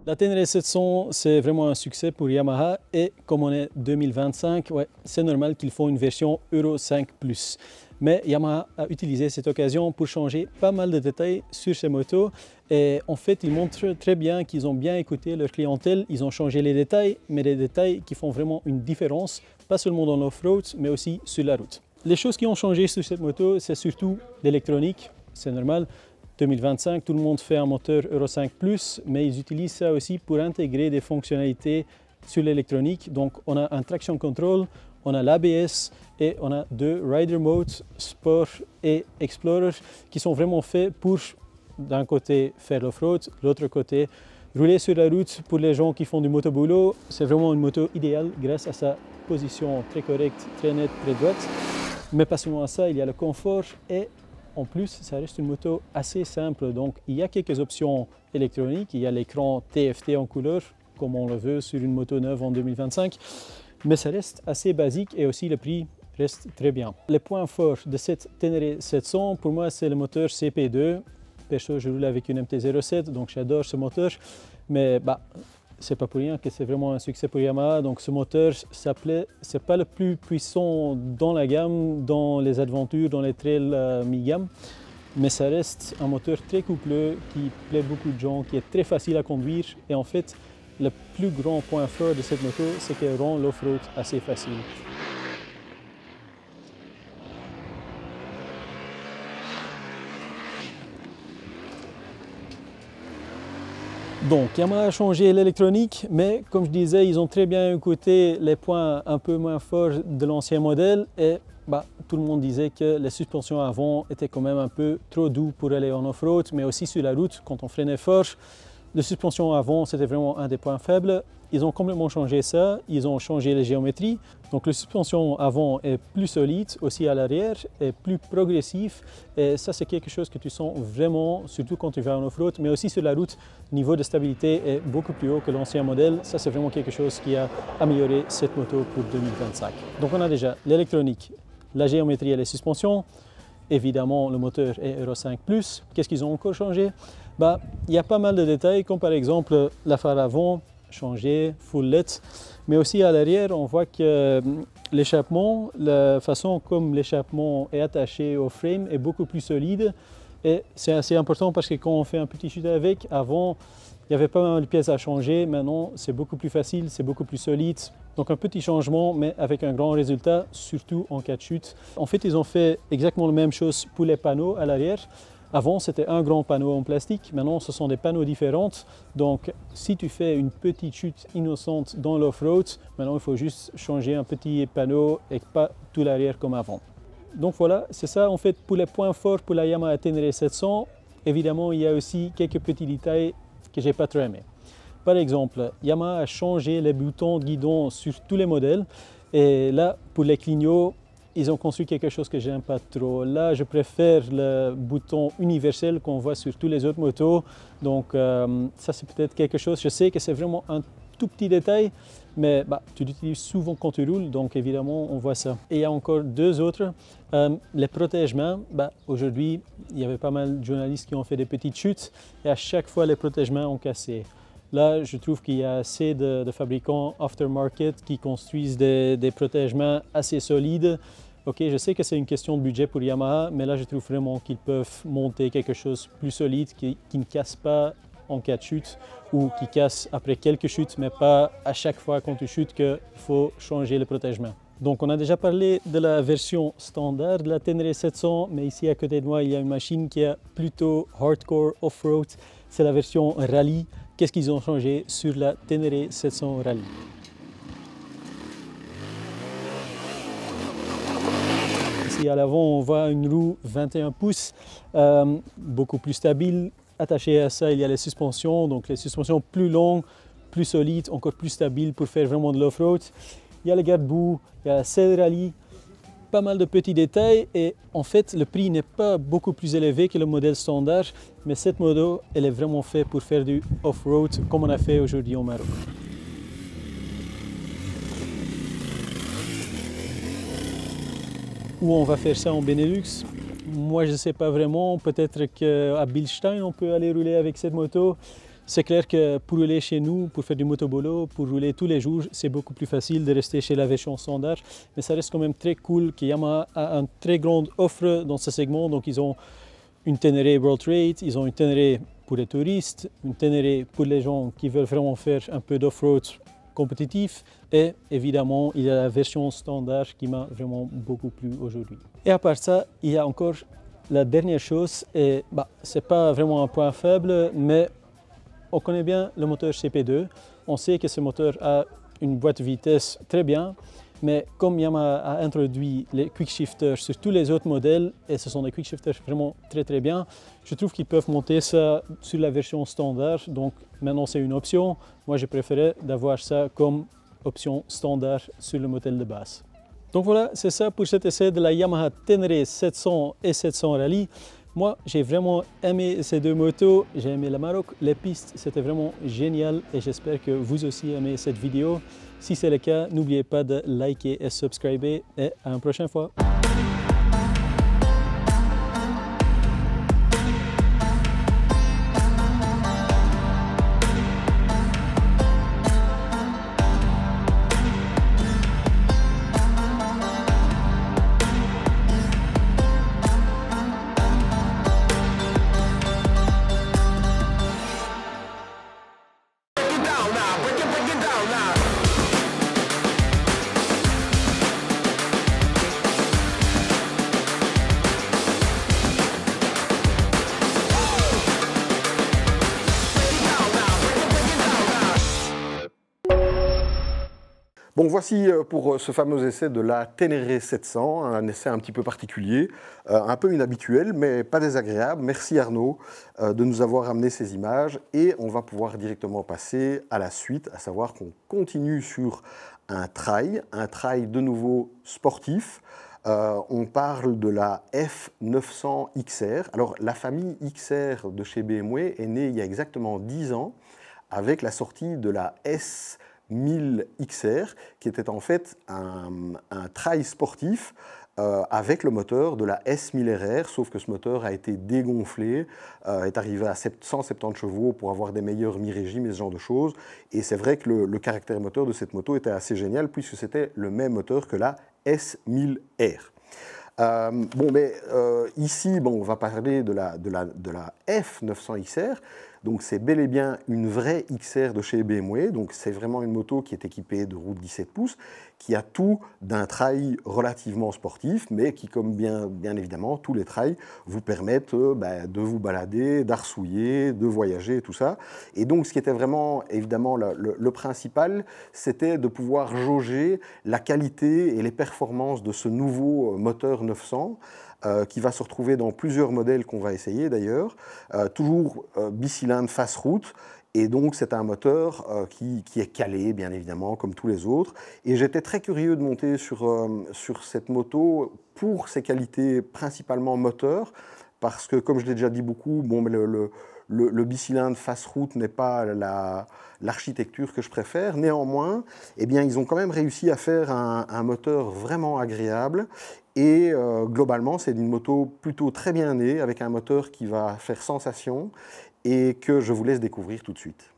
Speaker 7: La Ténéré 700, c'est vraiment un succès pour Yamaha et comme on est 2025, c'est normal qu'ils font une version Euro 5+. Mais Yamaha a utilisé cette occasion pour changer pas mal de détails sur ces motos et en fait, ils montrent très bien qu'ils ont bien écouté leur clientèle, ils ont changé les détails, mais des détails qui font vraiment une différence, pas seulement dans l'off-road, mais aussi sur la route. Les choses qui ont changé sur cette moto, c'est surtout l'électronique, c'est normal. 2025, tout le monde fait un moteur Euro 5+, mais ils utilisent ça aussi pour intégrer des fonctionnalités sur l'électronique. Donc on a un traction control, on a l'ABS et on a 2 rider modes, Sport et Explorer, qui sont vraiment faits pour d'un côté faire l'off-road, l'autre côté rouler sur la route pour les gens qui font du motoboulot. C'est vraiment une moto idéale grâce à sa position très correcte, très nette, très droite. Mais pas seulement à ça, il y a le confort et en plus, ça reste une moto assez simple, donc il y a quelques options électroniques. Il y a l'écran TFT en couleur, comme on le veut sur une moto neuve en 2025, mais ça reste assez basique et aussi le prix reste très bien. Les points forts de cette Ténéré 700, pour moi, c'est le moteur CP2. Perso, je roule avec une MT-07, donc j'adore ce moteur, mais c'est pas pour rien que c'est vraiment un succès pour Yamaha. Donc ce moteur, c'est pas le plus puissant dans la gamme, dans les aventures, dans les trails mi-gamme, mais ça reste un moteur très coupleux qui plaît beaucoup de gens, qui est très facile à conduire. Et en fait, le plus grand point fort de cette moto, c'est qu'elle rend l'off-road assez facile. Donc Yamaha a changé l'électronique, mais comme je disais, ils ont très bien écouté les points un peu moins forts de l'ancien modèle et tout le monde disait que les suspensions avant étaient quand même un peu trop doux pour aller en off-road, mais aussi sur la route, quand on freinait fort, les suspensions avant, c'était vraiment un des points faibles. Ils ont complètement changé ça, ils ont changé les géométries. Donc la suspension avant est plus solide, aussi à l'arrière, est plus progressif. Et ça, c'est quelque chose que tu sens vraiment, surtout quand tu vas en off-road, mais aussi sur la route. Le niveau de stabilité est beaucoup plus haut que l'ancien modèle. Ça, c'est vraiment quelque chose qui a amélioré cette moto pour 2025. Donc on a déjà l'électronique, la géométrie et les suspensions. Évidemment, le moteur est Euro 5+. Qu'est-ce qu'ils ont encore changé? Il y a pas mal de détails, comme par exemple la phare avant, changé, full LED. Mais aussi à l'arrière, on voit que l'échappement, la façon comme l'échappement est attaché au frame est beaucoup plus solide. Et c'est assez important parce que quand on fait un petit chute avec, avant, il y avait pas mal de pièces à changer. Maintenant, c'est beaucoup plus facile, c'est beaucoup plus solide. Donc un petit changement, mais avec un grand résultat, surtout en cas de chute. En fait, ils ont fait exactement la même chose pour les panneaux à l'arrière. Avant, c'était un grand panneau en plastique. Maintenant, ce sont des panneaux différents. Donc, si tu fais une petite chute innocente dans l'off-road, maintenant, il faut juste changer un petit panneau et pas tout l'arrière comme avant. Donc voilà, c'est ça en fait pour les points forts pour la Yamaha Tenere 700. Évidemment, il y a aussi quelques petits détails que j'ai pas trop aimé. Par exemple, Yamaha a changé les boutons de guidon sur tous les modèles. Et là, pour les clignots, ils ont construit quelque chose que j'aime pas trop. Là, je préfère le bouton universel qu'on voit sur toutes les autres motos. Donc ça, c'est peut-être quelque chose. Je sais que c'est vraiment un tout petit détail, mais tu l'utilises souvent quand tu roules, donc évidemment, on voit ça. Et il y a encore deux autres. Les protège-mains, aujourd'hui, il y avait pas mal de journalistes qui ont fait des petites chutes et à chaque fois, les protège-mains ont cassé. Là, je trouve qu'il y a assez de fabricants aftermarket qui construisent des protège-mains assez solides. Ok, je sais que c'est une question de budget pour Yamaha, mais là, je trouve vraiment qu'ils peuvent monter quelque chose de plus solide qui ne casse pas en cas de chute ou qui casse après quelques chutes, mais pas à chaque fois quand tu chutes qu'il faut changer le protège-mains. Donc, on a déjà parlé de la version standard de la Tenere 700, mais ici à côté de moi, il y a une machine qui est plutôt hardcore off-road. C'est la version rallye. Qu'est-ce qu'ils ont changé sur la Tenere 700 Rally? Ici à l'avant, on voit une roue 21 pouces, beaucoup plus stable. Attaché à ça, il y a les suspensions, donc les suspensions plus longues, plus solides, encore plus stables pour faire vraiment de l'off-road. Il y a le garde-boue, il y a la selle rallye, pas mal de petits détails et en fait le prix n'est pas beaucoup plus élevé que le modèle standard, mais cette moto elle est vraiment faite pour faire du off-road comme on a fait aujourd'hui au Maroc. Où on va faire ça en Benelux? Moi je ne sais pas vraiment, peut-être qu'à Bilstein on peut aller rouler avec cette moto. C'est clair que pour rouler chez nous, pour faire du motobolo, pour rouler tous les jours, c'est beaucoup plus facile de rester chez la version standard. Mais ça reste quand même très cool que Yamaha a une très grande offre dans ce segment. Donc ils ont une Tenere World Trade, ils ont une Tenere pour les touristes, une Tenere pour les gens qui veulent vraiment faire un peu d'off-road compétitif. Et évidemment, il y a la version standard qui m'a vraiment beaucoup plu aujourd'hui. Et à part ça, il y a encore la dernière chose. Et c'est pas vraiment un point faible, mais on connaît bien le moteur CP2, on sait que ce moteur a une boîte de vitesse très bien, mais comme Yamaha a introduit les quick shifters sur tous les autres modèles, et ce sont des quick shifters vraiment très bien, je trouve qu'ils peuvent monter ça sur la version standard, donc maintenant c'est une option. Moi je préférais d'avoir ça comme option standard sur le modèle de base. Donc voilà, c'est ça pour cet essai de la Yamaha Tenere 700 et 700 Rally. Moi, j'ai vraiment aimé ces deux motos, j'ai aimé le Maroc, les pistes, c'était vraiment génial et j'espère que vous aussi aimez cette vidéo. Si c'est le cas, n'oubliez pas de liker et subscriber et à une prochaine fois.
Speaker 1: Bon, voici pour ce fameux essai de la Ténéré 700, un essai un petit peu particulier, un peu inhabituel, mais pas désagréable. Merci Arnaud de nous avoir amené ces images et on va pouvoir directement passer à la suite, à savoir qu'on continue sur un trail de nouveau sportif. On parle de la F900 XR. Alors, la famille XR de chez BMW est née il y a exactement 10 ans avec la sortie de la S1000 XR, qui était en fait un trail sportif avec le moteur de la S1000RR, sauf que ce moteur a été dégonflé, est arrivé à 170 chevaux pour avoir des meilleurs mi-régimes et ce genre de choses. Et c'est vrai que le caractère moteur de cette moto était assez génial, puisque c'était le même moteur que la S1000R. Ici, on va parler de la F900 XR. Donc c'est bel et bien une vraie XR de chez BMW. Donc c'est vraiment une moto qui est équipée de roues de 17 pouces, qui a tout d'un trail relativement sportif, mais qui, comme bien évidemment, tous les trails vous permettent de vous balader, d'arsouiller, de voyager et tout ça. Et donc ce qui était vraiment évidemment le principal, c'était de pouvoir jauger la qualité et les performances de ce nouveau moteur 900. Qui va se retrouver dans plusieurs modèles qu'on va essayer d'ailleurs, toujours bicylindre face route, et donc c'est un moteur qui est calé bien évidemment comme tous les autres, et j'étais très curieux de monter sur cette moto pour ses qualités principalement moteur, parce que comme je l'ai déjà dit beaucoup, le bicylindre face route n'est pas l'architecture que je préfère. Néanmoins, ils ont quand même réussi à faire un moteur vraiment agréable. Et globalement, c'est une moto plutôt très bien née, avec un moteur qui va faire sensation et que je vous laisse découvrir tout de suite.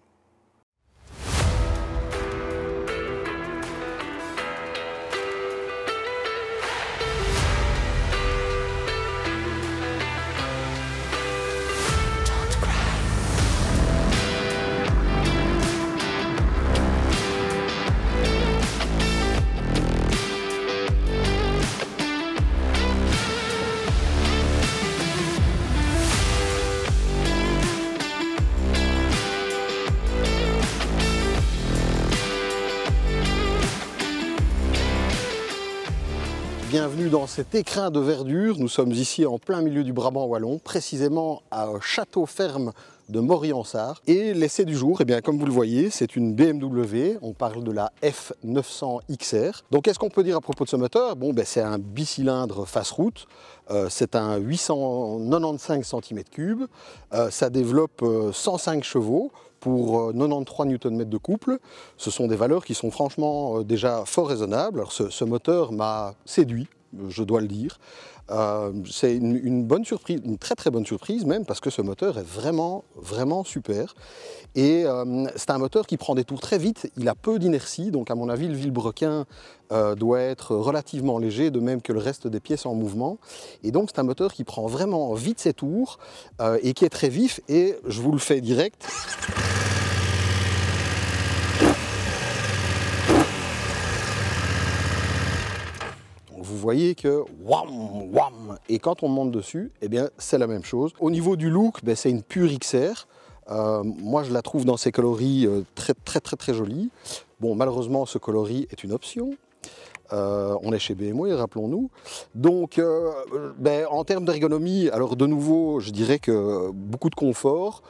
Speaker 1: Bienvenue dans cet écrin de verdure. Nous sommes ici en plein milieu du Brabant wallon, précisément à Château-Ferme de Maury-en-Sarre. Et l'essai du jour, comme vous le voyez, c'est une BMW. On parle de la F900 XR. Donc qu'est-ce qu'on peut dire à propos de ce moteur? C'est un bicylindre face route. C'est un 895 cm3. Ça développe 105 chevaux pour 93 Nm de couple. Ce sont des valeurs qui sont franchement déjà fort raisonnables. Alors ce moteur m'a séduit, je dois le dire. C'est une bonne surprise, une très très bonne surprise même, parce que ce moteur est vraiment super. Et c'est un moteur qui prend des tours très vite, il a peu d'inertie, donc à mon avis le vilebrequin doit être relativement léger, de même que le reste des pièces en mouvement. Et donc c'est un moteur qui prend vraiment vite ses tours et qui est très vif, et je vous le fais direct. Vous voyez que wham, wham, et quand on monte dessus, c'est la même chose. Au niveau du look, c'est une pure XR. Moi, je la trouve dans ses coloris très jolie. Bon, malheureusement, ce coloris est une option. On est chez BMW, rappelons-nous. Donc, en termes d'ergonomie, alors de nouveau, je dirais que beaucoup de confort,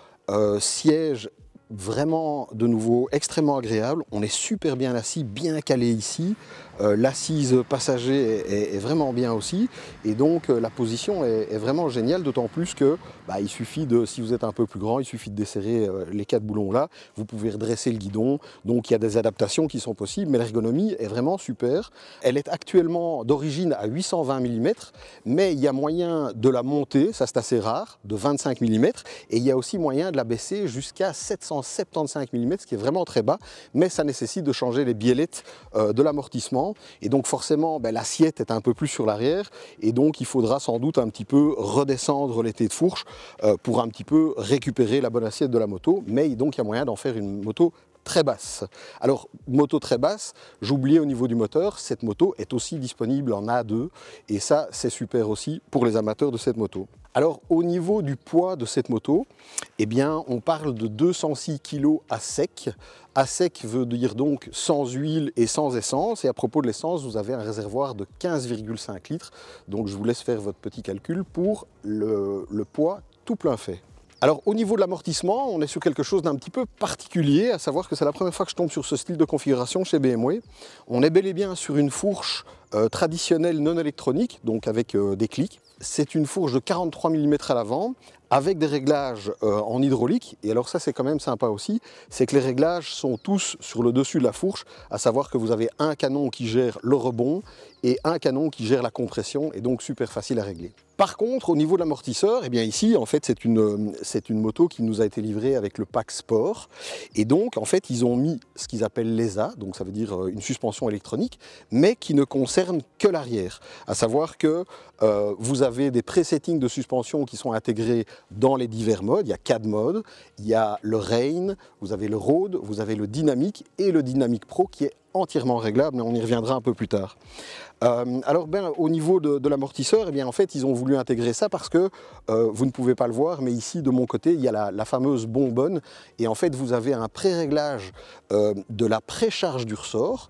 Speaker 1: siège vraiment de nouveau extrêmement agréable. On est super bien assis, bien calé ici. L'assise passager est vraiment bien aussi, et donc la position est vraiment géniale, d'autant plus que il suffit de, si vous êtes un peu plus grand, il suffit de desserrer les 4 boulons là, vous pouvez redresser le guidon, donc il y a des adaptations qui sont possibles, mais l'ergonomie est vraiment super. Elle est actuellement d'origine à 820 mm, mais il y a moyen de la monter, ça c'est assez rare, de 25 mm, et il y a aussi moyen de la baisser jusqu'à 775 mm, ce qui est vraiment très bas, mais ça nécessite de changer les biellettes de l'amortissement. Et donc forcément l'assiette est un peu plus sur l'arrière, et donc il faudra sans doute un petit peu redescendre l'été de fourche pour un petit peu récupérer la bonne assiette de la moto, mais donc il y a moyen d'en faire une moto très basse. Alors, moto très basse, j'oubliais au niveau du moteur, cette moto est aussi disponible en A2 et ça, c'est super aussi pour les amateurs de cette moto. Alors, au niveau du poids de cette moto, eh bien, on parle de 206 kg à sec. À sec veut dire donc sans huile et sans essence. Et à propos de l'essence, vous avez un réservoir de 15,5 litres. Donc, je vous laisse faire votre petit calcul pour le poids tout plein fait. Alors au niveau de l'amortissement, on est sur quelque chose d'un petit peu particulier, à savoir que c'est la première fois que je tombe sur ce style de configuration chez BMW. On est bel et bien sur une fourche traditionnelle non électronique, donc avec des clics. C'est une fourche de 43 mm à l'avant, avec des réglages en hydraulique. Et alors ça c'est quand même sympa aussi, c'est que les réglages sont tous sur le dessus de la fourche, à savoir que vous avez un canon qui gère le rebond et un canon qui gère la compression, et donc super facile à régler. Par contre, au niveau de l'amortisseur, eh bien ici, en fait, c'est une moto qui nous a été livrée avec le pack sport. Et donc, en fait, ils ont mis ce qu'ils appellent l'ESA, donc ça veut dire une suspension électronique, mais qui ne concerne que l'arrière. À savoir que vous avez des presettings de suspension qui sont intégrés dans les divers modes. Il y a 4 modes. Il y a le Rain, vous avez le Road, vous avez le Dynamic et le Dynamic Pro qui est entièrement réglable, mais on y reviendra un peu plus tard. Alors au niveau de l'amortisseur, eh bien, en fait, ils ont voulu intégrer ça parce que vous ne pouvez pas le voir, mais ici de mon côté, il y a la fameuse bonbonne et en fait vous avez un pré-réglage de la précharge du ressort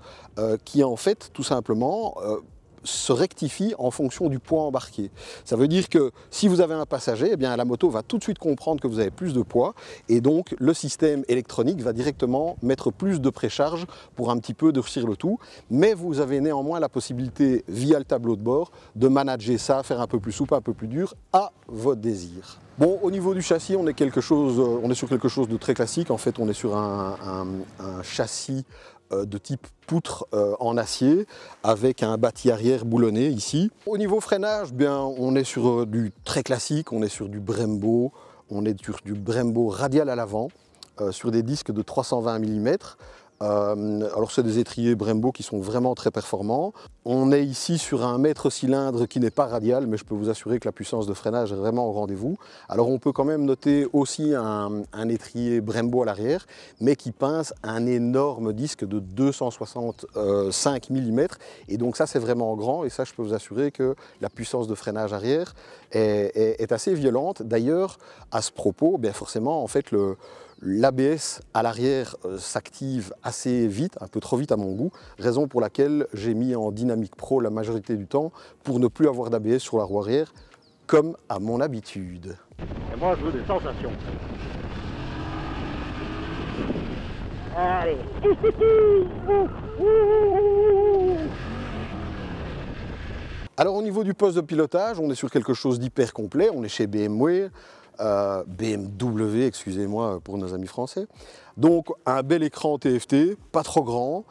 Speaker 1: qui en fait tout simplement se rectifie en fonction du poids embarqué. Ça veut dire que si vous avez un passager, eh bien, la moto va tout de suite comprendre que vous avez plus de poids et donc le système électronique va directement mettre plus de précharge pour un petit peu durcir le tout. Mais vous avez néanmoins la possibilité, via le tableau de bord, de manager ça, faire un peu plus souple, un peu plus dur, à votre désir. Bon, au niveau du châssis, on est sur quelque chose de très classique. En fait, on est sur un châssis de type poutre en acier avec un bâti arrière boulonné ici. Au niveau freinage, bien, on est sur du très classique, on est sur du Brembo, on est sur du Brembo radial à l'avant, sur des disques de 320 mm. Alors c'est des étriers Brembo qui sont vraiment très performants. On est ici sur un mètre cylindre qui n'est pas radial, mais je peux vous assurer que la puissance de freinage est vraiment au rendez-vous. Alors on peut quand même noter aussi un étrier Brembo à l'arrière, mais qui pince un énorme disque de 265 mm. Et donc ça c'est vraiment grand, et ça je peux vous assurer que la puissance de freinage arrière est assez violente. D'ailleurs, à ce propos, bien forcément, en fait, l'ABS à l'arrière s'active assez vite, un peu trop vite à mon goût, raison pour laquelle j'ai mis en Dynamic Pro la majorité du temps pour ne plus avoir d'ABS sur la roue arrière, comme à mon habitude.
Speaker 3: Et moi je veux des sensations. Allez.
Speaker 1: Alors au niveau du poste de pilotage, on est sur quelque chose d'hyper complet, on est chez BMW, excusez-moi pour nos amis français. Donc un bel écran TFT, pas trop grand,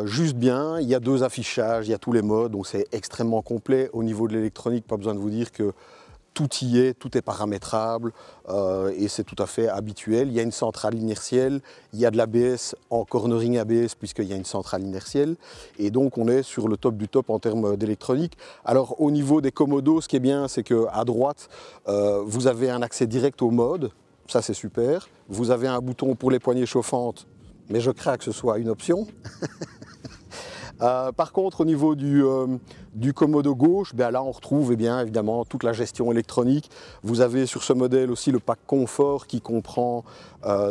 Speaker 1: juste bien, il y a 2 affichages, il y a tous les modes, donc c'est extrêmement complet. Au niveau de l'électronique, pas besoin de vous dire que tout y est, tout est paramétrable et c'est tout à fait habituel. Il y a une centrale inertielle, il y a de l'ABS en cornering ABS puisqu'il y a une centrale inertielle et donc on est sur le top du top en termes d'électronique. Alors au niveau des commodos, ce qui est bien, c'est qu'à droite, vous avez un accès direct au mode, ça c'est super. Vous avez un bouton pour les poignées chauffantes, mais je crains que ce soit une option. Par contre, au niveau du commodo gauche, ben là on retrouve évidemment toute la gestion électronique. Vous avez sur ce modèle aussi le pack confort qui comprend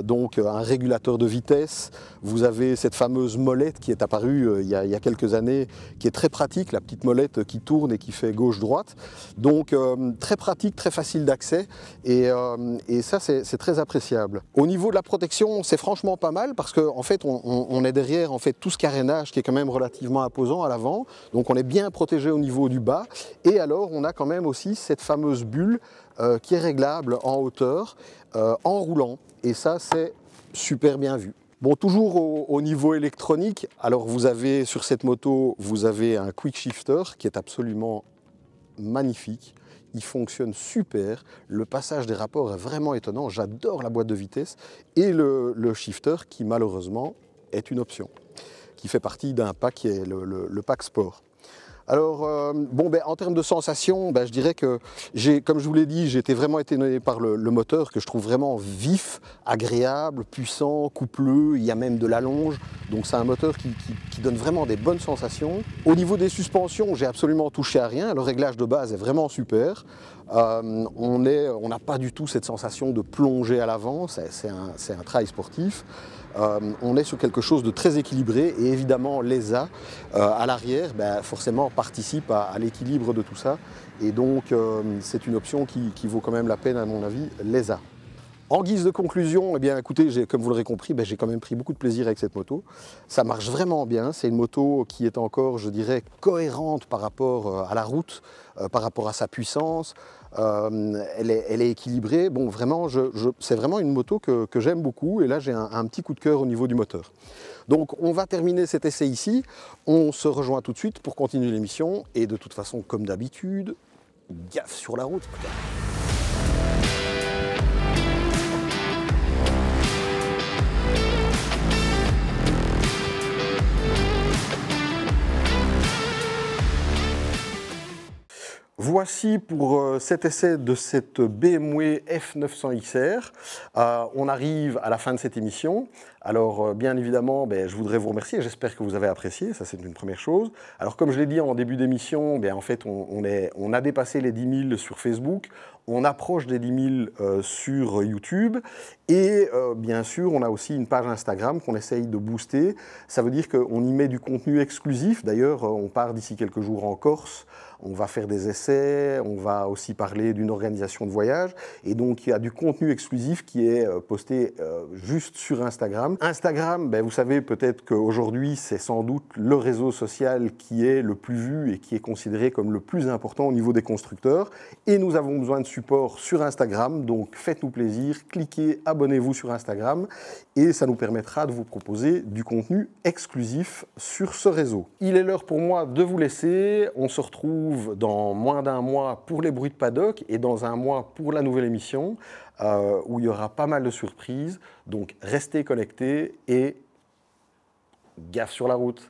Speaker 1: donc un régulateur de vitesse. Vous avez cette fameuse molette qui est apparue il y a quelques années, qui est très pratique, la petite molette qui tourne et qui fait gauche-droite. Donc très pratique, très facile d'accès et ça c'est très appréciable. Au niveau de la protection, c'est franchement pas mal parce qu'en fait on est derrière en fait tout ce carénage qui est quand même relativement imposant à l'avant. Donc on est bien protégé au niveau du bas et alors on a quand même aussi cette fameuse bulle qui est réglable en hauteur en roulant et ça c'est super bien vu. Bon, toujours au niveau électronique, alors vous avez sur cette moto, vous avez un quick shifter qui est absolument magnifique. Il fonctionne super, le passage des rapports est vraiment étonnant, j'adore la boîte de vitesse et le shifter qui malheureusement est une option, qui fait partie d'un pack qui est le pack sport. Alors, en termes de sensations, je dirais que, comme je vous l'ai dit, j'ai été vraiment étonné par le moteur que je trouve vraiment vif, agréable, puissant, coupleux, il y a même de l'allonge. Donc c'est un moteur qui donne vraiment des bonnes sensations. Au niveau des suspensions, j'ai absolument touché à rien. Le réglage de base est vraiment super. On n'a pas du tout cette sensation de plonger à l'avant, c'est un trail sportif. On est sur quelque chose de très équilibré et évidemment l'ESA à l'arrière forcément participe à l'équilibre de tout ça et donc c'est une option qui vaut quand même la peine à mon avis, l'ESA. En guise de conclusion, eh bien, écoutez, comme vous l'aurez compris, j'ai quand même pris beaucoup de plaisir avec cette moto. Ça marche vraiment bien, c'est une moto qui est encore, je dirais, cohérente par rapport à la route, par rapport à sa puissance. Elle est équilibrée. Bon, vraiment, c'est vraiment une moto que j'aime beaucoup et là j'ai un petit coup de cœur au niveau du moteur. Donc on va terminer cet essai ici, on se rejoint tout de suite pour continuer l'émission et de toute façon, comme d'habitude, gaffe sur la route. Voici pour cet essai de cette BMW F900 XR. On arrive à la fin de cette émission. Alors bien évidemment, je voudrais vous remercier. J'espère que vous avez apprécié, ça c'est une première chose. Alors comme je l'ai dit en début d'émission, en fait on a dépassé les 10 000 sur Facebook. On approche des 10 000 sur YouTube et bien sûr on a aussi une page Instagram qu'on essaye de booster. Ça veut dire qu'on y met du contenu exclusif. D'ailleurs on part d'ici quelques jours en Corse, on va faire des essais, on va aussi parler d'une organisation de voyage et donc il y a du contenu exclusif qui est posté juste sur Instagram. Instagram, vous savez peut-être qu'aujourd'hui c'est sans doute le réseau social qui est le plus vu et qui est considéré comme le plus important au niveau des constructeurs et nous avons besoin de support sur Instagram, donc faites-nous plaisir, cliquez, abonnez-vous sur Instagram et ça nous permettra de vous proposer du contenu exclusif sur ce réseau. Il est l'heure pour moi de vous laisser, on se retrouve dans moins d'un mois pour les bruits de paddock et dans un mois pour la nouvelle émission où il y aura pas mal de surprises, donc restez connectés et gaffe sur la route.